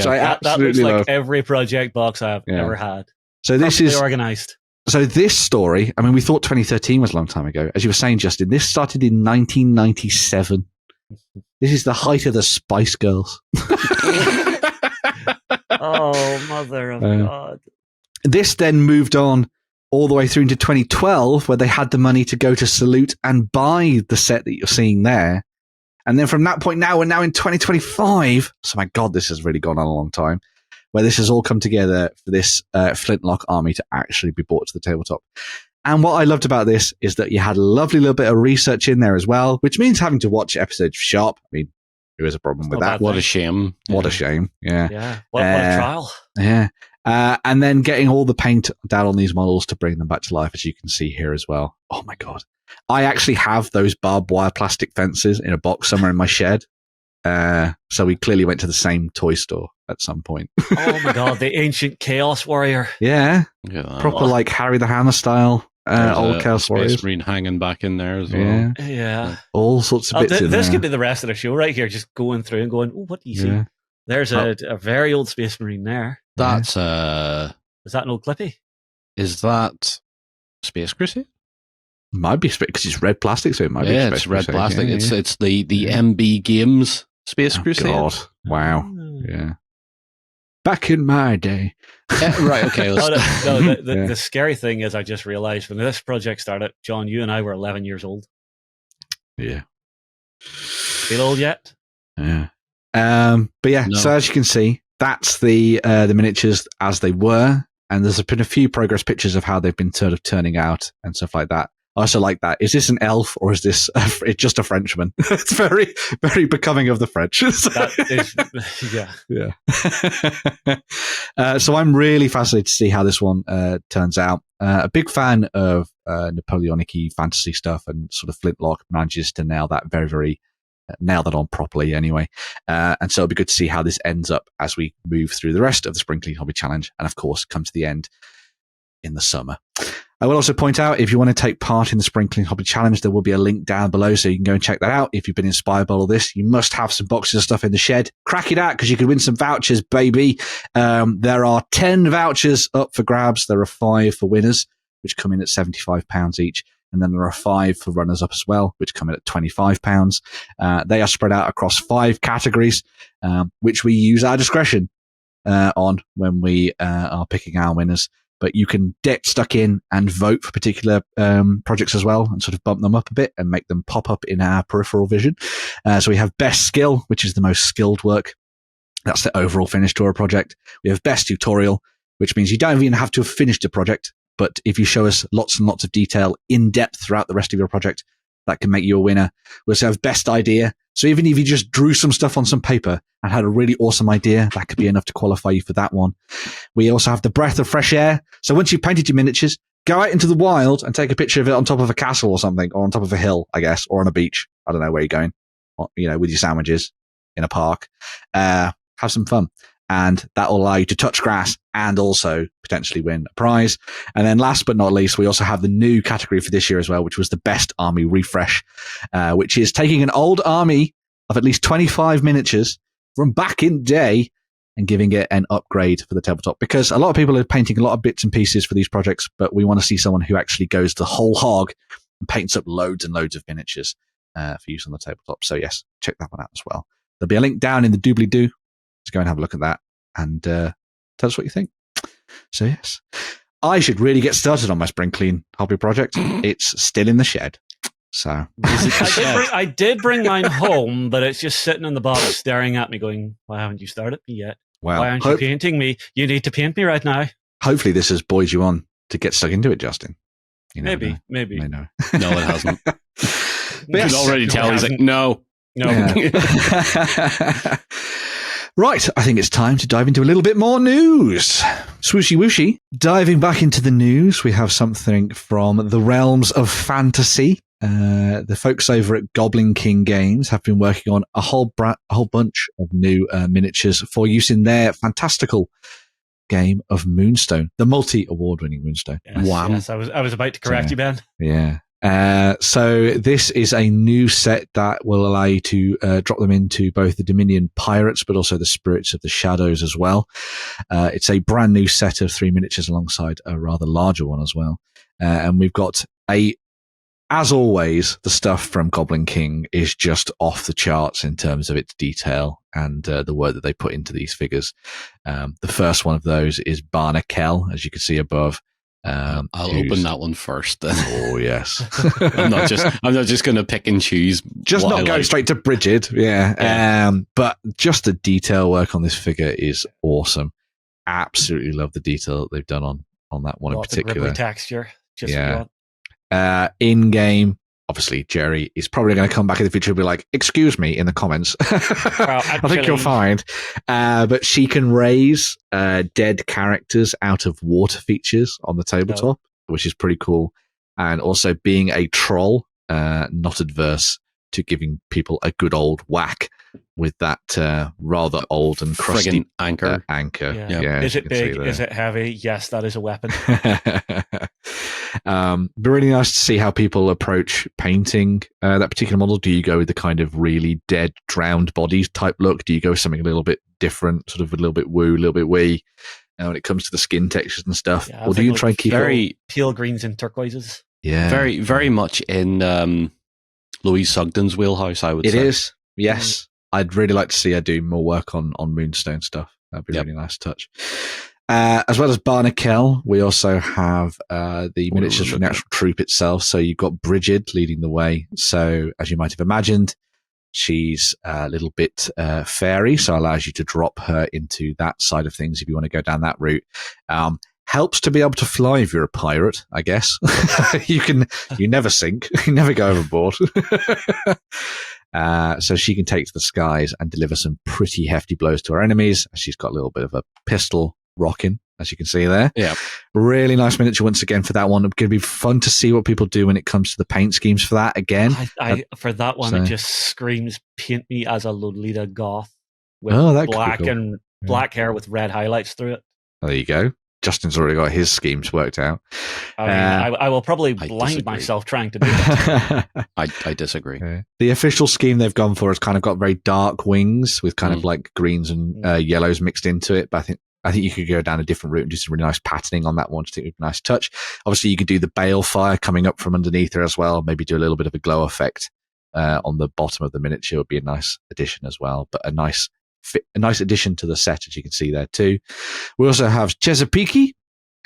I absolutely that looks like love. Every project box I've ever had. So this is organized. So this story, I mean, we thought 2013 was a long time ago. As you were saying, Justin, this started in 1997. This is the height of the Spice Girls. Oh, mother of God. This then moved on all the way through into 2012, where they had the money to go to Salute and buy the set that you're seeing there. And then from that point now, we're now in 2025. So my God, this has really gone on a long time, where this has all come together for this Flintlock army to actually be brought to the tabletop. And what I loved about this is that you had a lovely little bit of research in there as well, which means having to watch episodes sharp. I mean, who has a problem with that? What a shame. What a shame. Yeah. Yeah. What a trial. Yeah. And then getting all the paint down on these models to bring them back to life, as you can see here as well. Oh my God. I actually have those barbed wire plastic fences in a box somewhere in my shed. So we clearly went to the same toy store at some point. Oh my God, the ancient Chaos Warrior. Yeah. Yeah. Proper like Harry the Hammer style. Old Chaos Warriors. Space Marine hanging back in there as well. Yeah. All sorts of bits in this there. could be the rest of the show right here, just going through and going, oh, what do you see? Yeah. There's a very old Space Marine there. That's Is that an old Clippy? is that Space Crusade? Might be because it's red plastic, so it might be. Yeah, Space it's red Crusade. plastic. Yeah, It's the MB Games Space Oh, Crusade. God. Wow. Oh. Yeah. Back in my day. Right, okay. Oh, Let's, the scary thing is, I just realized when this project started, John, you and I were 11 years old. Yeah. Feel old yet? Yeah. But yeah, No. so as you can see, that's the miniatures as they were, and there's been a few progress pictures of how they've been sort of turning out and stuff like that. I also like that. Is this an elf or is this it's just a Frenchman? It's very, very becoming of the French. That is, yeah. So I'm really fascinated to see how this one turns out. A big fan of Napoleonic-y fantasy stuff, and sort of Flintlock manages to nail that nail that on properly anyway. And so it'll be good to see how this ends up as we move through the rest of the Spring Clean Hobby Challenge, and of course come to the end in the summer. I will also point out, if you want to take part in the Spring Clean Hobby Challenge, there will be a link down below so you can go and check that out. If you've been inspired by all this, you must have some boxes of stuff in the shed. Crack it out, because you could win some vouchers, baby. There are 10 vouchers up for grabs. There are 5 for winners, which come in at £75 each. And then there are 5 for runners-up as well, which come in at £25. They are spread out across 5 categories, which we use our discretion on when we are picking our winners. But you can get stuck in and vote for particular projects as well, and sort of bump them up a bit and make them pop up in our peripheral vision. So we have Best Skill, which is the most skilled work. That's the overall finish to a project. We have Best Tutorial, which means you don't even have to have finished a project, but if you show us lots and lots of detail in depth throughout the rest of your project, that can make you a winner. We also have Best Idea. So even if you just drew some stuff on some paper and had a really awesome idea, that could be enough to qualify you for that one. We also have the Breath of Fresh Air. So once you've painted your miniatures, go out into the wild and take a picture of it on top of a castle or something, or on top of a hill, I guess, or on a beach. I don't know where you're going, with your sandwiches in a park. Have some fun. And that will allow you to touch grass and also potentially win a prize. And then last but not least, we also have the new category for this year as well, which was the Best Army Refresh, which is taking an old army of at least 25 miniatures from back in day and giving it an upgrade for the tabletop. Because a lot of people are painting a lot of bits and pieces for these projects, but we want to see someone who actually goes the whole hog and paints up loads and loads of miniatures for use on the tabletop. So yes, check that one out as well. There'll be a link down in the doobly-doo. Let's go and have a look at that and tell us what you think. So yes, I should really get started on my Spring Clean hobby project. It's still in the shed. So I did bring mine home, but it's just sitting in the box staring at me going, why haven't you started me yet? well, Why aren't you painting me? You need to paint me right now. hopefully this has buoyed you on to get stuck into it, Justin. You never know. Maybe. May know. No, it hasn't. You Yes. can already tell. He's like, no. Yeah. Right, I think it's time to dive into a little bit more news. Swooshy wooshy. Diving back into the news, we have something from the realms of fantasy. The folks over at Goblin King Games have been working on a whole bunch of new miniatures for use in their fantastical game of Moonstone, the multi-award-winning Moonstone. Yes, Wow. yes, I was about to correct you, Ben. Yeah. So this is a new set that will allow you to drop them into both the Dominion Pirates, but also the Spirits of the Shadows as well. It's a brand new set of 3 miniatures alongside a rather larger one as well. And we've got as always, the stuff from Goblin King is just off the charts in terms of its detail and the work that they put into these figures. The first one of those is Barna Kell, as you can see above. I'll open that one first. Then. Oh yes, I'm not just going to pick and choose. Just not go straight to Brigid. Yeah. But just the detail work on this figure is awesome. Absolutely love the detail that they've done on that one in particular. Texture. In game, obviously, Jerry is probably going to come back in the future and be like, "Excuse me," in the comments. Well, I think you'll find. But she can raise dead characters out of water features on the tabletop, which is pretty cool. And also, being a troll, not adverse to giving people a good old whack with that rather old and crusty anchor. Yeah. Is it big? Is it heavy? Yes, that is a weapon. Be really nice to see how people approach painting that particular model. Do you go with the kind of really dead, drowned bodies type look? Do you go with something a little bit different, sort of a little bit woo, a little bit wee, when it comes to the skin textures and stuff? Yeah, or do you try and keep very pale greens and turquoises? Yeah, very, very much in Louise Sugden's wheelhouse, I would say. It is, yes. I'd really like to see her do more work on Moonstone stuff. That'd be a really nice touch. As well as Barna Kell, we also have the miniatures from the actual troop itself. So you've got Brigid leading the way. So as you might have imagined, she's a little bit fairy, so allows you to drop her into that side of things if you want to go down that route. Helps to be able to fly if you're a pirate, I guess. You never sink, you never go overboard. So she can take to the skies and deliver some pretty hefty blows to her enemies. She's got a little bit of a pistol rocking, as you can see there. Yeah. Really nice miniature once again for that one. It's going to be fun to see what people do when it comes to the paint schemes for that again. For that one, it just screams paint me as a Lolita goth with black hair with red highlights through it. There you go. Justin's already got his schemes worked out. I will probably blind myself trying to do that. I disagree. The official scheme they've gone for has kind of got very dark wings with kind of like greens and yellows mixed into it. But I think you could go down a different route and do some really nice patterning on that one to take a nice touch. Obviously, you could do the balefire coming up from underneath her as well. Maybe do a little bit of a glow effect on the bottom of the miniature would be a nice addition as well. But a nice addition to the set, as you can see there too. We also have Chesapeake,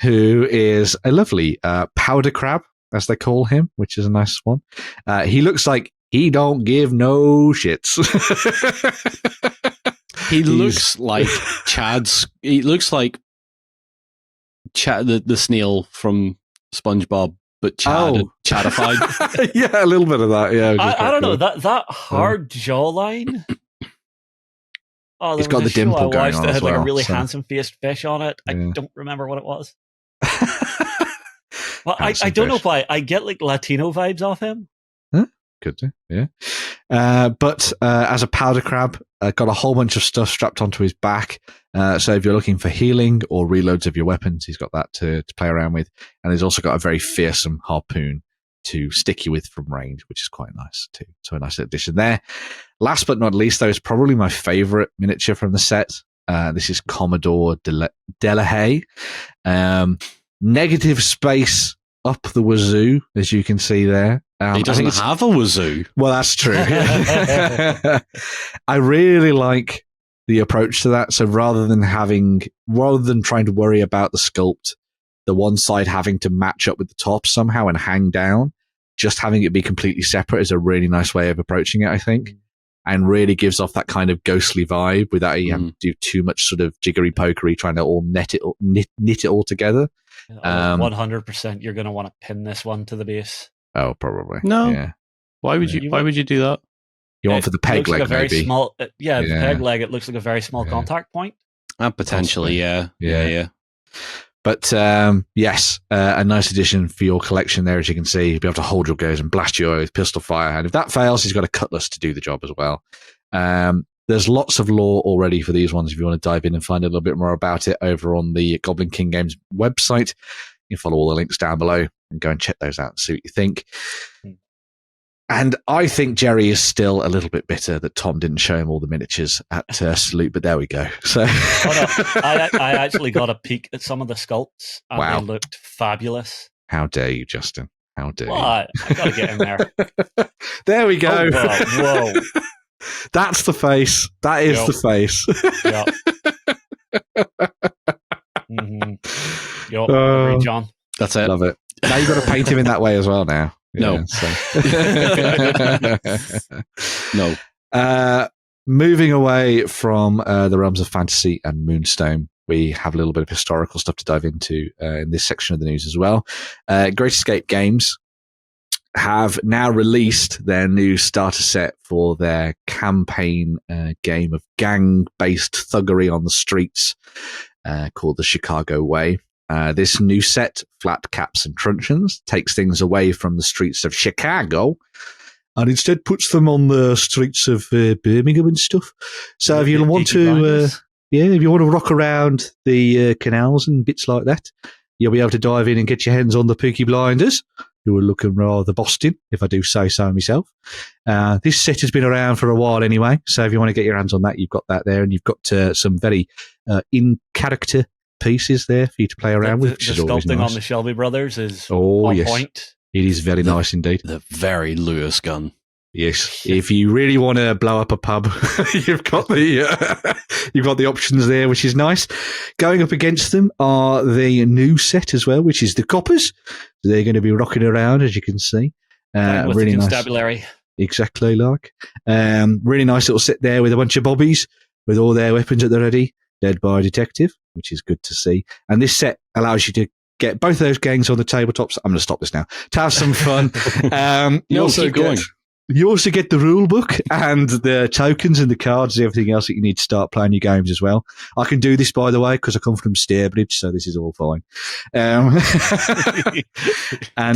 who is a lovely powder crab, as they call him, which is a nice one. He looks like he don't give no shits. He looks like He looks like Chad, the snail from SpongeBob, but Chadified. Yeah, a little bit of that. Yeah, I don't know that hard jawline. Oh, he's got the dimple going on. That had like a really handsome faced fish on it. I don't remember what it was. Well, I don't know why I get like Latino vibes off him. Huh? Could do, yeah. But as a powder crab, got a whole bunch of stuff strapped onto his back. So if you're looking for healing or reloads of your weapons, he's got that to play around with. And he's also got a very fearsome harpoon to stick you with from range, which is quite nice too. So a nice addition there. Last but not least, though, is probably my favorite miniature from the set. This is Commodore Delahaye. Negative space up the wazoo, as you can see there. He doesn't have a wazoo. Well, that's true. I really like the approach to that. So rather than trying to worry about the sculpt, the one side having to match up with the top somehow and hang down, just having it be completely separate is a really nice way of approaching it, I think. And really gives off that kind of ghostly vibe without you having to do too much sort of jiggery pokery trying to all knit it all together. 100% you're going to want to pin this one to the base. Oh, probably. No. Yeah. Why would you do that? You want for the peg leg, like a very maybe? Small, the peg leg, it looks like a very small contact point. Potentially, yeah. But yes, a nice addition for your collection there, as you can see. You'll be able to hold your goes and blast you with pistol fire. And if that fails, he's got a cutlass to do the job as well. There's lots of lore already for these ones if you want to dive in and find a little bit more about it over on the Goblin King Games website. You can follow all the links down below and go and check those out and see what you think. And I think Jerry is still a little bit bitter that Tom didn't show him all the miniatures at Salute, but there we go. So I actually got a peek at some of the sculpts, and they looked fabulous. How dare you, Justin? How dare you? I got to get in there. There we go. Oh, whoa. That's the face. That is the face. Yeah. Agree, John. That's it. Love it. Now you've got to paint him in that way as well now. No. No. Moving away from the realms of fantasy and Moonstone, we have a little bit of historical stuff to dive into in this section of the news as well. Great Escape Games have now released their new starter set for their campaign game of gang-based thuggery on the streets called the Chicago Way. This new set, Flat Caps and Truncheons, takes things away from the streets of Chicago and instead puts them on the streets of Birmingham and stuff. So if you want to, if you want to rock around the canals and bits like that, you'll be able to dive in and get your hands on the Peaky Blinders, who are looking rather Boston, if I do say so myself. This set has been around for a while anyway, so if you want to get your hands on that, you've got that there, and you've got some very in-character pieces there for you to play around with, which is always nice. The sculpting on the Shelby brothers is point. It is very nice indeed. The very Lewis gun. Yes, if you really want to blow up a pub, you've got the options there, which is nice. Going up against them are the new set as well, which is the Coppers. They're going to be rocking around, as you can see. With really the nice. constabulary. Exactly like. Really nice little set there with a bunch of bobbies with all their weapons at the ready, led by a detective, which is good to see. And this set allows you to get both of those gangs on the tabletops. I'm going to stop this now. To have some fun. You also get the rule book and the tokens and the cards and everything else that you need to start playing your games as well. I can do this, by the way, because I come from Stairbridge, so this is all fine. And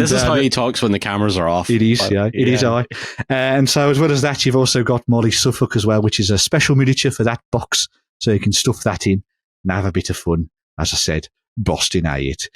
this is how he talks when the cameras are off. It is, It is I. And so as well as that, you've also got Molly Suffolk as well, which is a special miniature for that box, so you can stuff that in and have a bit of fun. As I said, Boston it.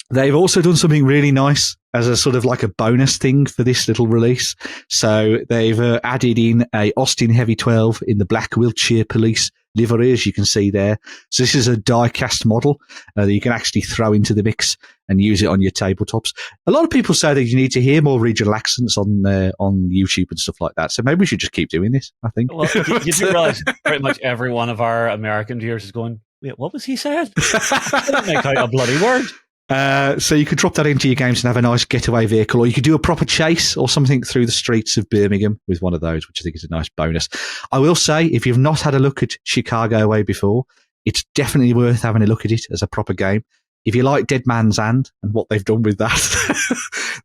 They've also done something really nice as a sort of like a bonus thing for this little release. So they've added in a Austin Heavy 12 in the black Wiltshire Police livery, as you can see there. So this is a die-cast model that you can actually throw into the mix and use it on your tabletops. A lot of people say that you need to hear more regional accents on YouTube and stuff like that. So maybe we should just keep doing this, I think. Well, you do realize pretty much every one of our American viewers is going, wait, what was he saying? I didn't make out a bloody word. So you could drop that into your games and have a nice getaway vehicle, or you could do a proper chase or something through the streets of Birmingham with one of those, which I think is a nice bonus. I will say, if you've not had a look at Chicago Way before, it's definitely worth having a look at it as a proper game. If you like Dead Man's Hand and what they've done with that,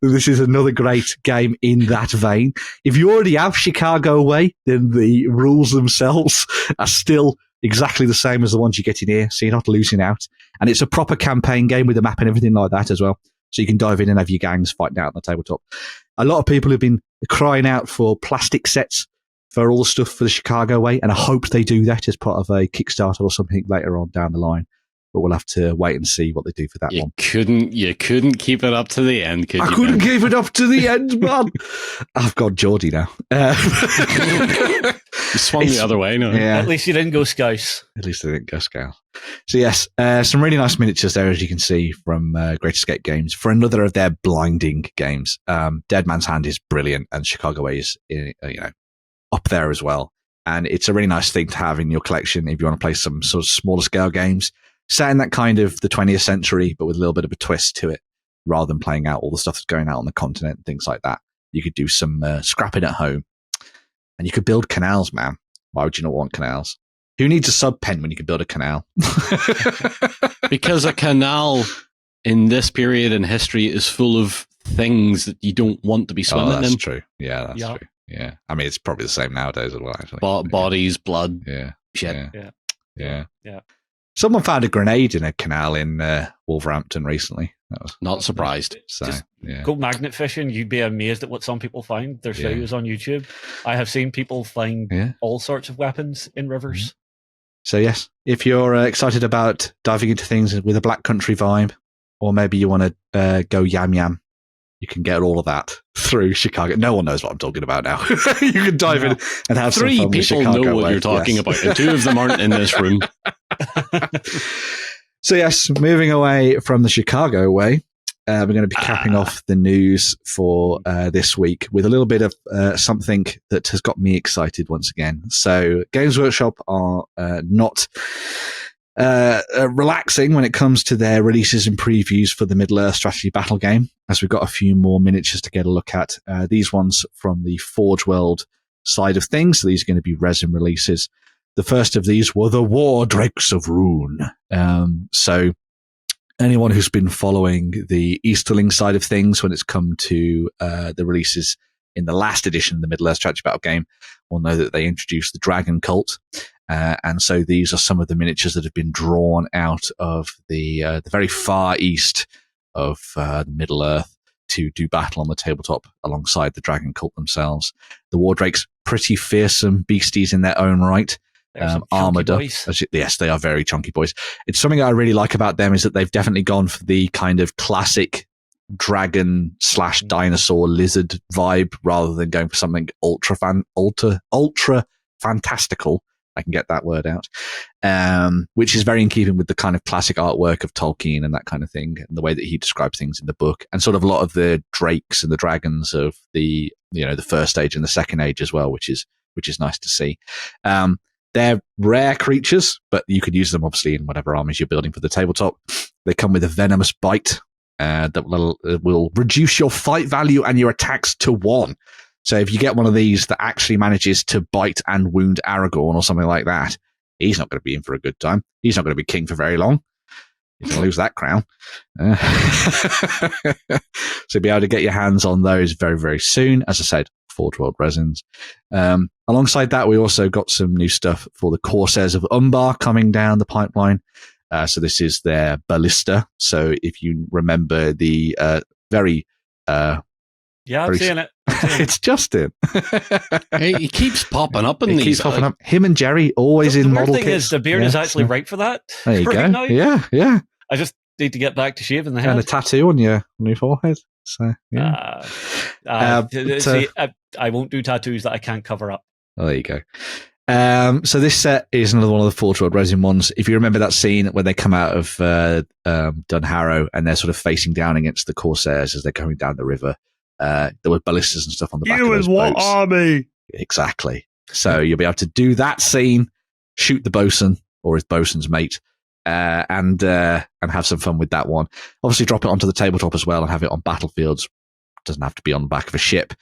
this is another great game in that vein. If you already have Chicago Way, then the rules themselves are still exactly the same as the ones you get in here, so you're not losing out. And it's a proper campaign game with a map and everything like that as well. So you can dive in and have your gangs fighting out on the tabletop. A lot of people have been crying out for plastic sets for all the stuff for the Chicago Way, and I hope they do that as part of a Kickstarter or something later on down the line. But we'll have to wait and see what they do for that one. You couldn't keep it up to the end, could you? I couldn't keep it up to the end, man. I've got Geordie now. You swung the other way, no? Yeah. At least you didn't go Scouse. At least I didn't go Scouse. So yes, some really nice miniatures there, as you can see, from Great Escape Games for another of their blinding games. Dead Man's Hand is brilliant, and Chicago Way is up there as well. And it's a really nice thing to have in your collection if you want to play some sort of smaller scale games, set in that kind of the 20th century, but with a little bit of a twist to it, rather than playing out all the stuff that's going out on the continent and things like that. You could do some scrapping at home. And you could build canals, man. Why would you not want canals? Who needs a sub pen when you can build a canal? Because a canal in this period in history is full of things that you don't want to be swimming in. That's true. Yeah, that's true. Yeah. I mean, it's probably the same nowadays as well, actually. Bodies, blood, shit. Yeah. Someone found a grenade in a canal in Wolverhampton recently. That was not surprised. So, Go magnet fishing. You'd be amazed at what some people find. There's videos on YouTube. I have seen people find all sorts of weapons in rivers. Mm-hmm. So yes, if you're excited about diving into things with a Black Country vibe, or maybe you want to go yam yam, you can get all of that through Chicago. No one knows what I'm talking about now. You can dive in and have some fun with Chicago. 3 people know what you're talking about, and 2 of them aren't in this room. So yes, moving away from the Chicago Way, we're going to be capping off the news for this week with a little bit of something that has got me excited once again. So Games Workshop are not relaxing when it comes to their releases and previews for the Middle-earth strategy battle game, as we've got a few more miniatures to get a look at. These ones from the Forge World side of things. So these are going to be resin releases. The first of these were the War Drakes of Rune. So anyone who's been following the Easterling side of things when it's come to the releases in the last edition of the Middle-earth strategy battle game will know that they introduced the Dragon Cult. And so these are some of the miniatures that have been drawn out of the very far east of Middle-earth to do battle on the tabletop alongside the Dragon Cult themselves. The War Drakes, pretty fearsome beasties in their own right. Armored up. Yes, they are very chunky boys. It's something I really like about them is that they've definitely gone for the kind of classic dragon / dinosaur lizard vibe rather than going for something ultra fantastical. I can get that word out, which is very in keeping with the kind of classic artwork of Tolkien and that kind of thing, and the way that he describes things in the book, and sort of a lot of the drakes and the dragons of the first age and the second age as well, which is nice to see. They're rare creatures, but you could use them obviously in whatever armies you're building for the tabletop. They come with a venomous bite that will reduce your fight value and your attacks to 1. So if you get one of these that actually manages to bite and wound Aragorn or something like that, he's not going to be in for a good time. He's not going to be king for very long. He's going to lose that crown. So you'll be able to get your hands on those very, very soon. As I said, Forge World resins. Alongside that, we also got some new stuff for the Corsairs of Umbar coming down the pipeline. So this is their ballista. So if you remember the very... yeah, I'm seeing it. It's Justin. Hey, he keeps popping up in He these. keeps popping up. Him and Jerry always in model kits. The weird thing is the beard is actually right for that. There you right go. now. Yeah. I just need to get back to shaving the head. And a tattoo on your forehead. So yeah. See, I won't do tattoos that I can't cover up. Oh, there you go. So this set is another one of the Forge World resin ones. If you remember that scene when they come out of Dunharrow and they're sort of facing down against the Corsairs as they're coming down the river, there were ballistas and stuff on the back of those boats. What army? Exactly. So you'll be able to do that scene, shoot the bosun or his bosun's mate, and have some fun with that one. Obviously, drop it onto the tabletop as well and have it on battlefields. Doesn't have to be on the back of a ship.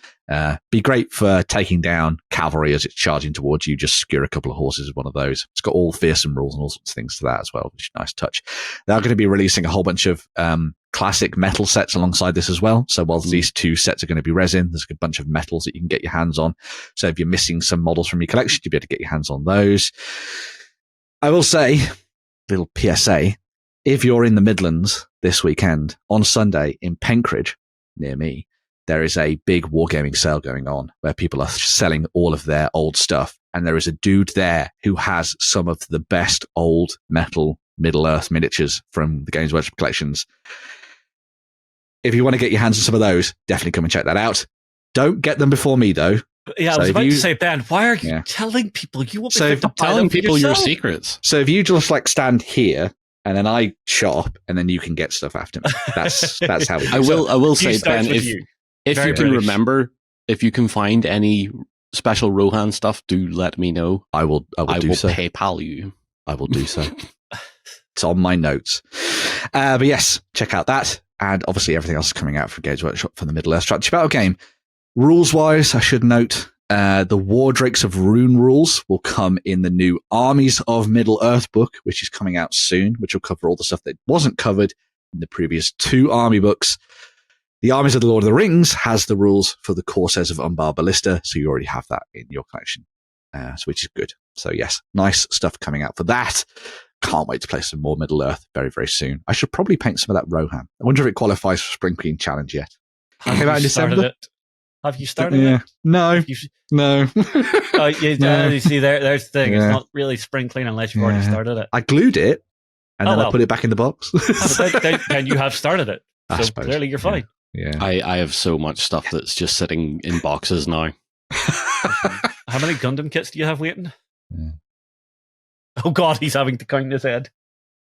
Be great for taking down cavalry as it's charging towards you. Just skewer a couple of horses with one of those. It's got all fearsome rules and all sorts of things to that as well, which is a nice touch. They're going to be releasing a whole bunch of classic metal sets alongside this as well. So while these 2 sets are going to be resin, there's a bunch of metals that you can get your hands on. So if you're missing some models from your collection, you'll be able to get your hands on those. I will say, little PSA, if you're in the Midlands this weekend, on Sunday in Penkridge, near me, there is a big wargaming sale going on where people are selling all of their old stuff. And there is a dude there who has some of the best old metal Middle-earth miniatures from the Games Workshop collections. If you want to get your hands on some of those, definitely come and check that out. Don't get them before me, though. Yeah, I was about to say, Ben, why are you telling people? You want me to telling people your secrets. So if you just stand here and then I shop and then you can get stuff after me. That's how we do it. I will say, Ben, if you can remember, if you can find any special Rohan stuff, do let me know. I will do so. PayPal you. I will do so. It's on my notes. But yes, check out that. And obviously everything else is coming out from Games Workshop for the Middle-earth strategy battle game. Rules-wise, I should note, the War Drakes of Rune rules will come in the new Armies of Middle-earth book, which is coming out soon, which will cover all the stuff that wasn't covered in the previous 2 army books. The Armies of the Lord of the Rings has the rules for the Corsairs of Umbar Ballista, so you already have that in your collection, which is good. So yes, nice stuff coming out for that. Can't wait to play some more Middle-earth very, very soon. I should probably paint some of that Rohan. I wonder if it qualifies for Spring Queen Challenge yet. Have you started it? No. No. You see, there's the thing. Yeah. It's not really spring clean unless you've already started it. I glued it, and then I put it back in the box. Then you have started it. I So suppose. clearly you're fine. Yeah. I have so much stuff that's just sitting in boxes now. How many Gundam kits do you have waiting? Yeah. Oh God, he's having to count his head.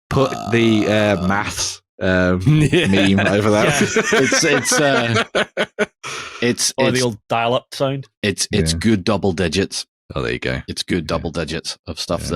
Put the maths meme over that. It's Or the old dial-up sound. It's Yeah. good double digits. Oh, there you go. It's good double digits of stuff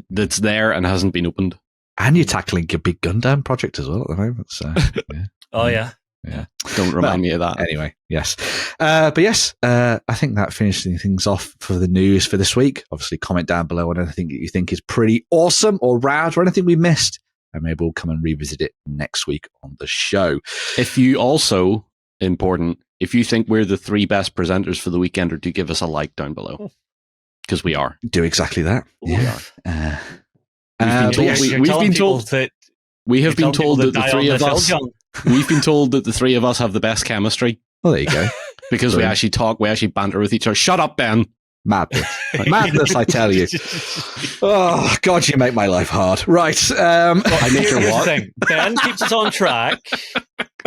that's there and hasn't been opened. And you're tackling your big Gundam project as well at the moment. So, yeah. Oh, yeah. Yeah. Don't remind me of that. Anyway, yes. But yes, I think that finished things off for the news for this week. Obviously, comment down below on anything that you think is pretty awesome or rad or anything we missed. And maybe we'll come and revisit it next week on the show. If you also, important, if you think we're the 3 best presenters for the Weekender, do give us a like down below. Because we are. Do exactly that. We are. We have been told that the 3 of us... We've been told that the 3 of us have the best chemistry. Well, there you go. Because we actually talk, we actually banter with each other. Shut up, Ben. Madness. Madness, I tell you. Oh, God, you make my life hard. Right. I make your what? Thing. Ben keeps us on track.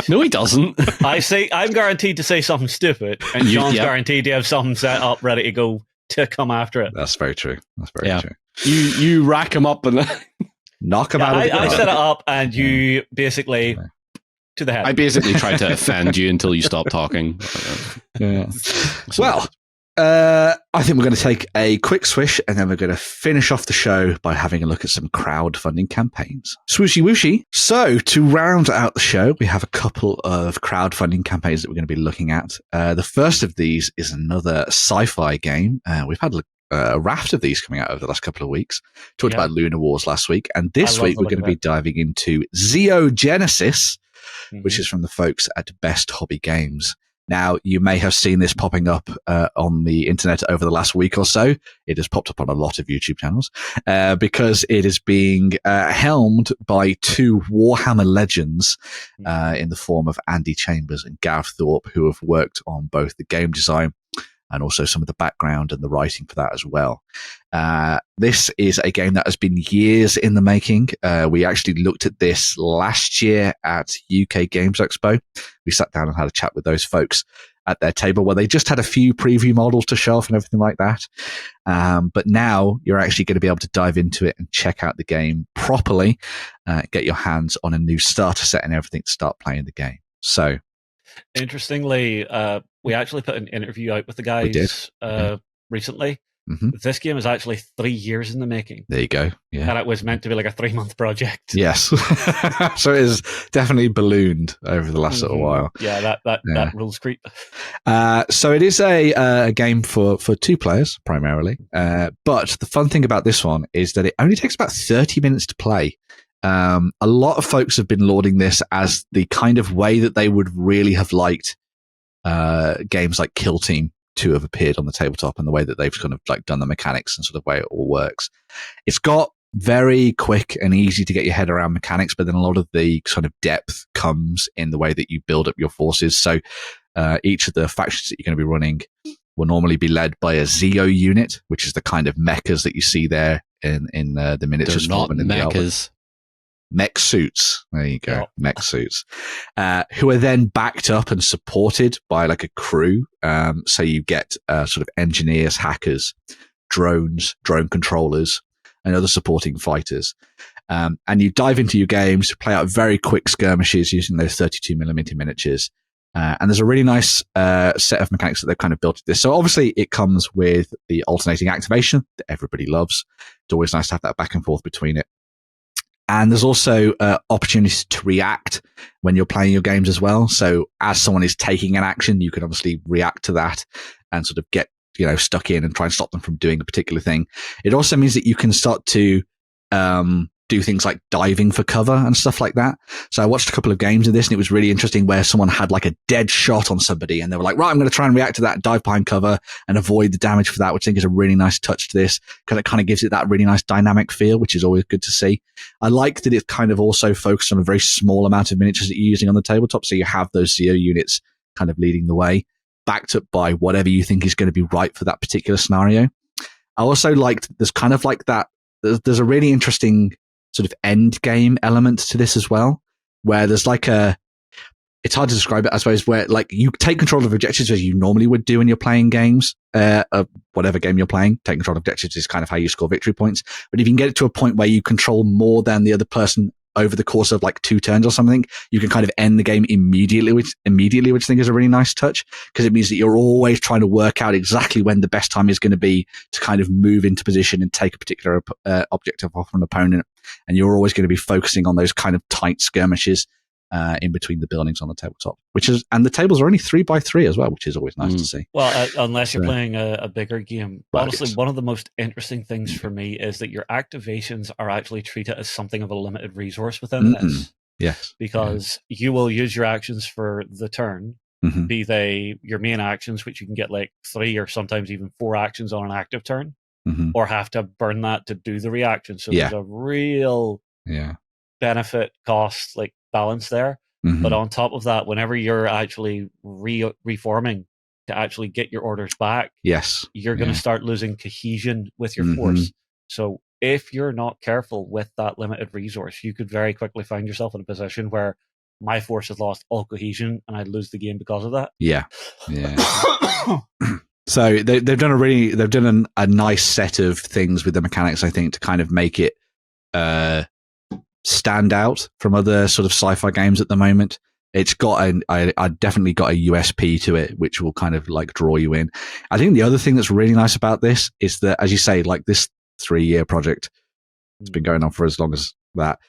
No, he doesn't. I'm guaranteed to say something stupid, and John's guaranteed to have something set up ready to go to come after it. That's very true. That's very true. You rack him up and knock him out of the I set it up, and you basically to the head. I basically tried to offend you until you stopped talking. Yeah. Well, I think we're going to take a quick swish, and then we're going to finish off the show by having a look at some crowdfunding campaigns. Swooshy wooshy. So, to round out the show, we have a couple of crowdfunding campaigns that we're going to be looking at. The first of these is another sci-fi game. We've had a raft of these coming out over the last couple of weeks. Talked about Lunar Wars last week, and this week we're going to be diving into Zeo Genesis, which is from the folks at Best Hobby Games. Now, you may have seen this popping up on the internet over the last week or so. It has popped up on a lot of YouTube channels because it is being helmed by 2 Warhammer legends in the form of Andy Chambers and Gav Thorpe, who have worked on both the game design and also some of the background and the writing for that as well. This is a game that has been years in the making. We actually looked at this last year at UK Games Expo. We sat down and had a chat with those folks at their table where they just had a few preview models to show off and everything like that. But now you're actually going to be able to dive into it and check out the game properly, get your hands on a new starter set and everything to start playing the game. So, interestingly, we actually put an interview out with the guys recently. Mm-hmm. This game is actually 3 years in the making. There you go. Yeah. And it was meant to be like a 3-month project. Yes. So it is definitely ballooned over the last little while. Yeah, that rules creep. So it is a game for 2 players primarily. But the fun thing about this one is that it only takes about 30 minutes to play. A lot of folks have been lauding this as the kind of way that they would really have liked games like Kill Team to have appeared on the tabletop, and the way that they've kind of like done the mechanics and sort of way it all works. It's got very quick and easy to get your head around mechanics, but then a lot of the sort of depth comes in the way that you build up your forces. So each of the factions that you're going to be running will normally be led by a Zeo unit, which is the kind of mechas that you see there in the miniatures. They're not mechas. Mech suits. There you go. Mech suits. Who are then backed up and supported by like a crew. So you get sort of engineers, hackers, drones, drone controllers, and other supporting fighters. And you dive into your games, play out very quick skirmishes using those 32mm miniatures. And there's a really nice set of mechanics that they've kind of built into this. So obviously it comes with the alternating activation that everybody loves. It's always nice to have that back and forth between it. And there's also opportunities to react when you're playing your games as well. So as someone is taking an action, you can obviously react to that and sort of get, stuck in and try and stop them from doing a particular thing. It also means that you can start to do things like diving for cover and stuff like that. So I watched a couple of games of this, and it was really interesting where someone had like a dead shot on somebody, and they were like, right, I'm going to try and react to that, dive behind cover and avoid the damage for that, which I think is a really nice touch to this, because it kind of gives it that really nice dynamic feel, which is always good to see. I like that it's kind of also focused on a very small amount of miniatures that you're using on the tabletop. So you have those Zeo units kind of leading the way, backed up by whatever you think is going to be right for that particular scenario. I also liked there's kind of like that. There's a really interesting sort of end game element to this as well, where there's like it's hard to describe it, I suppose, where like you take control of objectives as you normally would do when you're playing games, whatever game you're playing. Taking control of objectives is kind of how you score victory points. But if you can get it to a point where you control more than the other person over the course of like 2 turns or something, you can kind of end the game immediately, which I think is a really nice touch, because it means that you're always trying to work out exactly when the best time is going to be to kind of move into position and take a particular objective off an opponent. And you're always going to be focusing on those kind of tight skirmishes in between the buildings on the tabletop, and the tables are only 3x3 as well, which is always nice to see. Well, unless you're playing a bigger game. Well, honestly, yes. one of the most interesting things for me is that your activations are actually treated as something of a limited resource within this. Yes. Because you will use your actions for the turn, be they your main actions, which you can get like 3 or sometimes even 4 actions on an active turn, or have to burn that to do the reaction. So there's a real benefit cost like balance there. But on top of that, whenever you're actually reforming to actually get your orders back, you're going to start losing cohesion with your force. So if you're not careful with that limited resource, you could very quickly find yourself in a position where my force has lost all cohesion and I'd lose the game because of that. So they've done a nice set of things with the mechanics, I think, to kind of make it stand out from other sort of sci-fi games at the moment. It's got I definitely got a USP to it, which will kind of like draw you in. I think the other thing that's really nice about this is that, as you say, like this 3-year project, it's been going on for as long as that.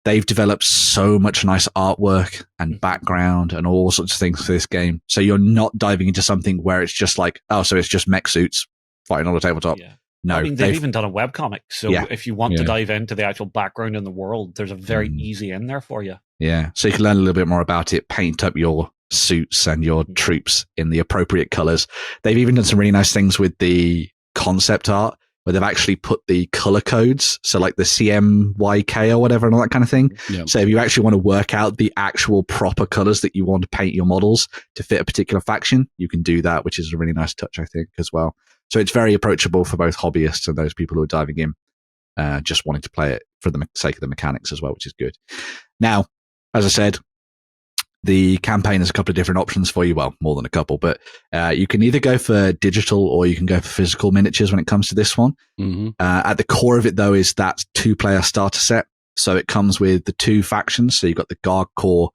They've developed so much nice artwork and background and all sorts of things for this game. So you're not diving into something where it's just like, oh, so it's just mech suits fighting on a tabletop. No, I mean, they've even done a webcomic. So if you want to dive into the actual background in the world, there's a very easy in there for you. Yeah. So you can learn a little bit more about it, paint up your suits and your troops in the appropriate colors. They've even done some really nice things with the concept art, where they've actually put the color codes. So like the CMYK or whatever and all that kind of thing. So if you actually want to work out the actual proper colors that you want to paint your models to fit a particular faction, you can do that, which is a really nice touch, I think, as well. So it's very approachable for both hobbyists and those people who are diving in, just wanting to play it for the sake of the mechanics as well, which is good. Now, as I said, the campaign has a couple of different options for you. Well, more than a couple, but you can either go for digital or you can go for physical miniatures when it comes to this one. At the core of it, though, is that 2-player starter set. So it comes with the 2 factions. So you've got the Guard Corps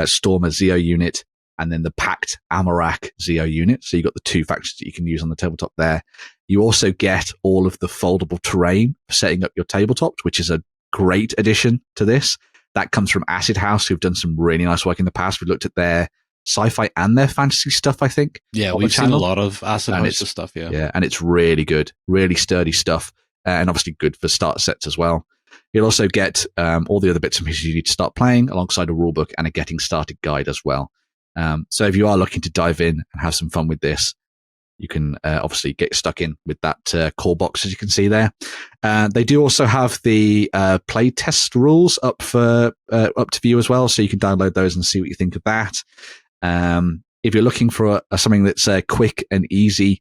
Stormer Zeo unit, and then the Pact Amarak Zeo unit. So you've got the 2 factions that you can use on the tabletop there. You also get all of the foldable terrain for setting up your tabletop, which is a great addition to this. That comes from Acid House, who've done some really nice work in the past. We've looked at their sci-fi and their fantasy stuff, I think. Yeah, we've seen a lot of Acid House stuff, Yeah, and it's really good, really sturdy stuff, and obviously good for starter sets as well. You'll also get all the other bits and pieces you need to start playing, alongside a rulebook and a getting started guide as well. So if you are looking to dive in and have some fun with this, you can obviously get stuck in with that core box, as you can see there. They do also have the play test rules up to view as well, so you can download those and see what you think of that. If you're looking for something that's a quick and easy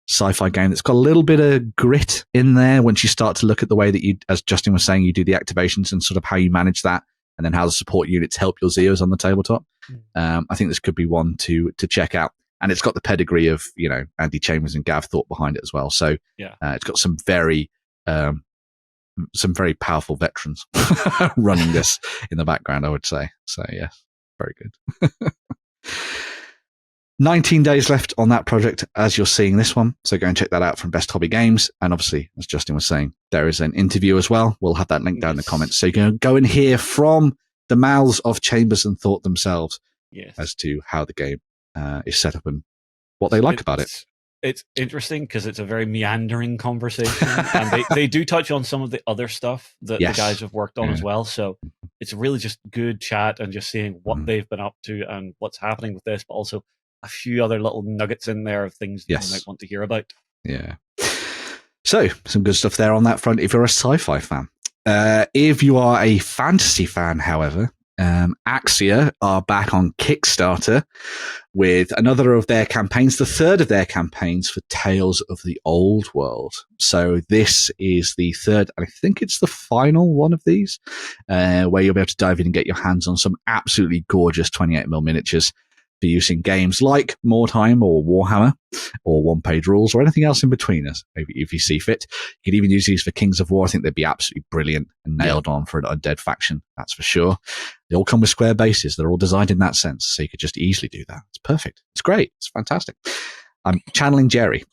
sci-fi game that's got a little bit of grit in there, once you start to look at the way that you, as Justin was saying, you do the activations and sort of how you manage that, and then how the support units help your Zeos on the tabletop, I think this could be one to check out. And it's got the pedigree of, Andy Chambers and Gav Thorpe behind it as well. So it's got some very powerful veterans running this in the background, I would say. So, yes, very good. 19 days left on that project as you're seeing this one. So go and check that out from Best Hobby Games. And obviously, as Justin was saying, there is an interview as well. We'll have that link down in the comments. So you can go and hear from the mouths of Chambers and Thorpe themselves as to how the game is set up and what they like about it. It's interesting because it's a very meandering conversation, and they do touch on some of the other stuff that the guys have worked on as well. So it's really just good chat and just seeing what they've been up to and what's happening with this, but also a few other little nuggets in there of things that you might want to hear about. Yeah. So some good stuff there on that front if you're a sci-fi fan. If you are a fantasy fan, however, Axia are back on Kickstarter with another of their campaigns, the third of their campaigns for Tales of the Old World. So this is the third, and I think it's the final one of these, where you'll be able to dive in and get your hands on some absolutely gorgeous 28mm miniatures. for use in games like Wartime or Warhammer or one-page rules or anything else in between us, if you see fit. You could even use these for Kings of War. I think they'd be absolutely brilliant and nailed on for an undead faction, that's for sure. They all come with square bases. They're all designed in that sense, so you could just easily do that. It's perfect. It's great. It's fantastic. I'm channeling Jerry.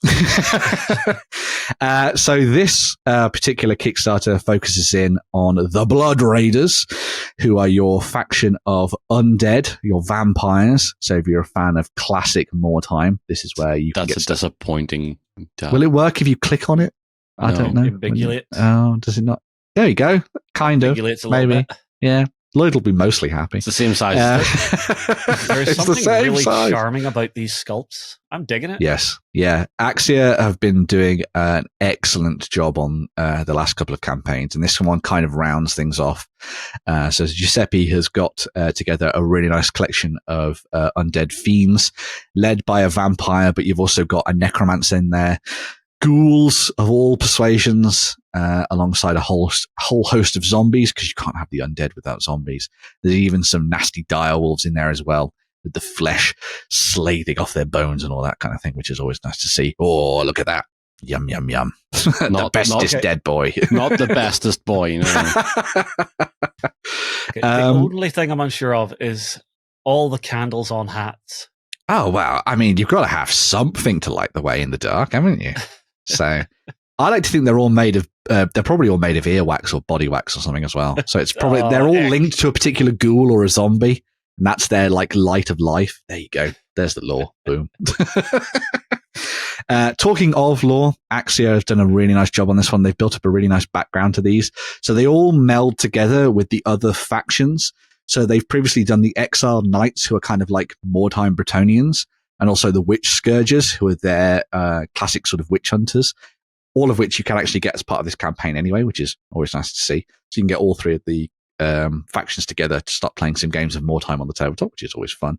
So this particular Kickstarter focuses in on the Blood Raiders, who are your faction of undead, your vampires. So if you're a fan of classic Wartime, this is where you can get stuff. Disappointing. Will it work if you click on it? I don't know. Invigilate. Oh, does it not? There you go. Kind of. Maybe. Yeah. Lloyd will be mostly happy. It's the same size. There's something really charming about these sculpts. I'm digging it. Yes. Yeah. Axia have been doing an excellent job on the last couple of campaigns, and this one kind of rounds things off. So Giuseppe has got together a really nice collection of undead fiends led by a vampire, but you've also got a necromancer in there. Ghouls of all persuasions, alongside a whole host of zombies, because you can't have the undead without zombies. There's even some nasty direwolves in there as well, with the flesh slathing off their bones and all that kind of thing, which is always nice to see. Oh, look at that. Yum, yum, yum. The bestest dead boy. Not the bestest boy. No. The only thing I'm unsure of is all the candles on hats. Oh, well, I mean, you've got to have something to light the way in the dark, haven't you? So I like to think they're probably all made of earwax or body wax or something as well. So it's probably they're all linked to a particular ghoul or a zombie, and that's their like light of life. There you go. There's the lore. Boom. Talking of lore, Axia has done a really nice job on this one. They've built up a really nice background to these, so they all meld together with the other factions. So they've previously done the Exiled Knights, who are kind of like Wartime Bretonians, and also the Witch Scourgers, who are their classic sort of witch hunters, all of which you can actually get as part of this campaign anyway, which is always nice to see. So you can get all three of the factions together to start playing some games of Wartime on the tabletop, which is always fun.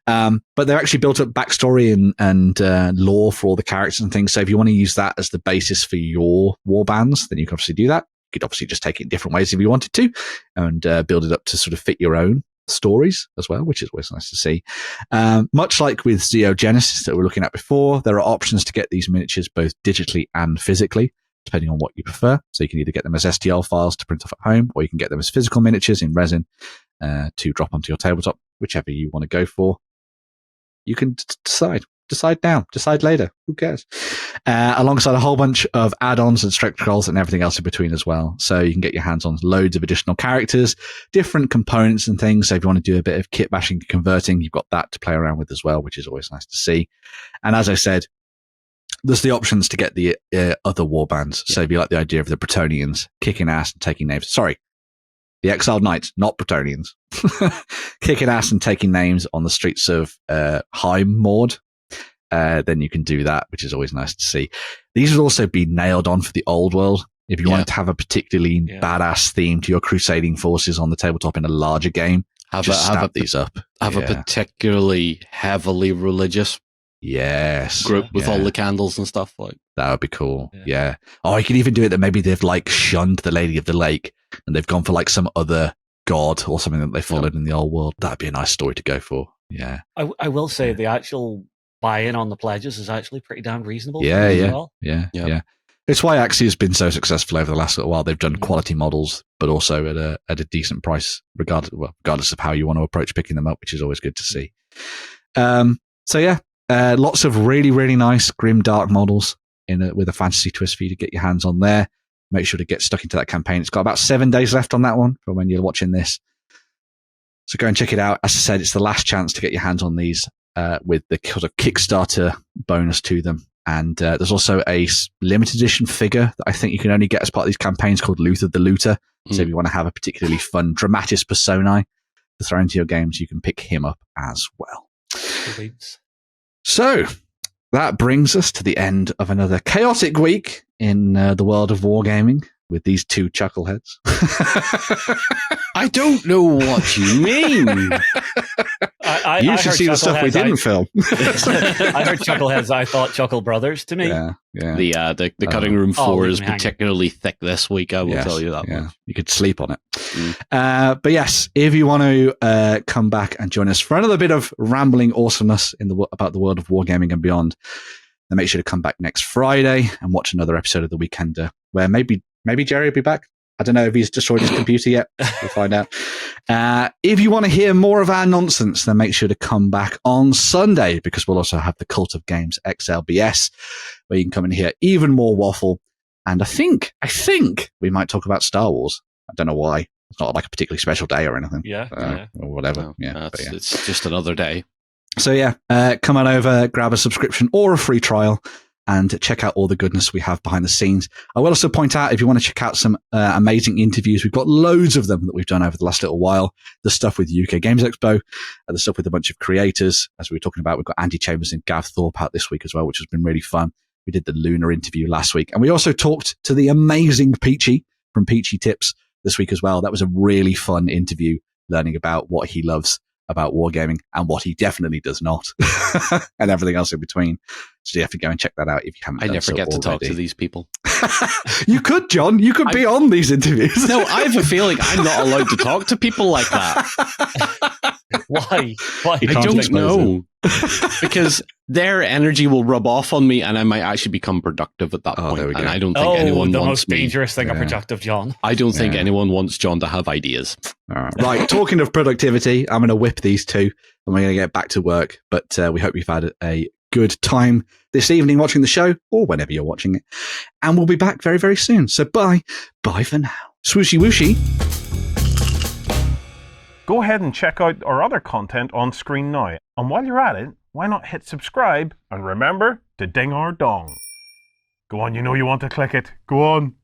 But they've actually built up backstory and lore for all the characters and things. So if you want to use that as the basis for your war bands, then you can obviously do that. You could obviously just take it in different ways if you wanted to, and build it up to sort of fit your own stories as well, which is always nice to see. Much like with Zeo Genesis that we were looking at before, there are options to get these miniatures both digitally and physically, depending on what you prefer. So you can either get them as STL files to print off at home, or you can get them as physical miniatures in resin to drop onto your tabletop, whichever you want to go for. You can decide. Decide now. Decide later. Who cares? Alongside a whole bunch of add-ons and stretch goals and everything else in between as well. So you can get your hands on loads of additional characters, different components and things. So if you want to do a bit of kit bashing and converting, you've got that to play around with as well, which is always nice to see. And as I said, there's the options to get the other warbands. So if you like the idea of the Bretonians kicking ass and taking names. Sorry. The Exiled Knights, not Bretonians. Kicking ass and taking names on the streets of Heimord. Then you can do that, which is always nice to see. These would also be nailed on for the old world. If you wanted to have a particularly badass theme to your crusading forces on the tabletop in a larger game, have these up. Have a particularly heavily religious group with all the candles and stuff. Like that would be cool. Yeah. Oh, you could even do it that maybe they've like shunned the Lady of the Lake and they've gone for like some other god or something that they followed in the old world. That'd be a nice story to go for. Yeah. I will say the actual buy-in on the pledges is actually pretty damn reasonable. Yeah. It's why Axie has been so successful over the last little while. They've done quality models, but also at a decent price, regardless of how you want to approach picking them up, which is always good to see. Lots of really, really nice grim dark models with a fantasy twist for you to get your hands on there. Make sure to get stuck into that campaign. It's got about 7 days left on that one from when you're watching this. So go and check it out. As I said, it's the last chance to get your hands on these with the sort of Kickstarter bonus to them. And there's also a limited edition figure that I think you can only get as part of these campaigns called Luther the Looter. So if you want to have a particularly fun dramatis personae to throw into your games, you can pick him up as well. So that brings us to the end of another chaotic week in the world of wargaming. with these two chuckleheads. I don't know what you mean. You should see the stuff we didn't film. I heard chuckleheads. I thought chuckle brothers to me. Yeah. The cutting room floor is particularly thick this week. I will tell you that much. You could sleep on it. But yes, if you want to come back and join us for another bit of rambling awesomeness about the world of wargaming and beyond, then make sure to come back next Friday and watch another episode of The Weekender, where maybe Jerry will be back. I don't know if he's destroyed his computer yet. We'll find out. If you want to hear more of our nonsense, then make sure to come back on Sunday, because we'll also have the Cult of Games XLBS, where you can come and hear even more waffle. And I think we might talk about Star Wars. I don't know why. It's not like a particularly special day or anything. Yeah. Or whatever. No, it's just another day. So come on over, grab a subscription or a free trial, and check out all the goodness we have behind the scenes. I will also point out, if you want to check out some amazing interviews, we've got loads of them that we've done over the last little while. The stuff with UK Games Expo, the stuff with a bunch of creators, as we were talking about. We've got Andy Chambers and Gav Thorpe out this week as well, which has been really fun. We did the Lunar interview last week. And we also talked to the amazing Peachy from Peachy Tips this week as well. That was a really fun interview, learning about what he loves about wargaming and what he definitely does not, and everything else in between. So you have to go and check that out if you haven't. I never get to talk to these people. You could, John. You could be on these interviews. No, I have a feeling I'm not allowed to talk to people like that. Why? I don't know. Because their energy will rub off on me, and I might actually become productive at that point. There we go. And I don't think anyone the wants most dangerous thing of productive John. I don't think anyone wants John to have ideas. All right. Talking of productivity, I'm going to whip these two, and we're going to get back to work. But we hope you've had a good time this evening watching the show, or whenever you're watching it. And we'll be back very, very soon. So bye for now. Swooshy wooshy. Go ahead and check out our other content on screen now. And while you're at it, why not hit subscribe and remember to ding our dong. Go on, you know you want to click it. Go on.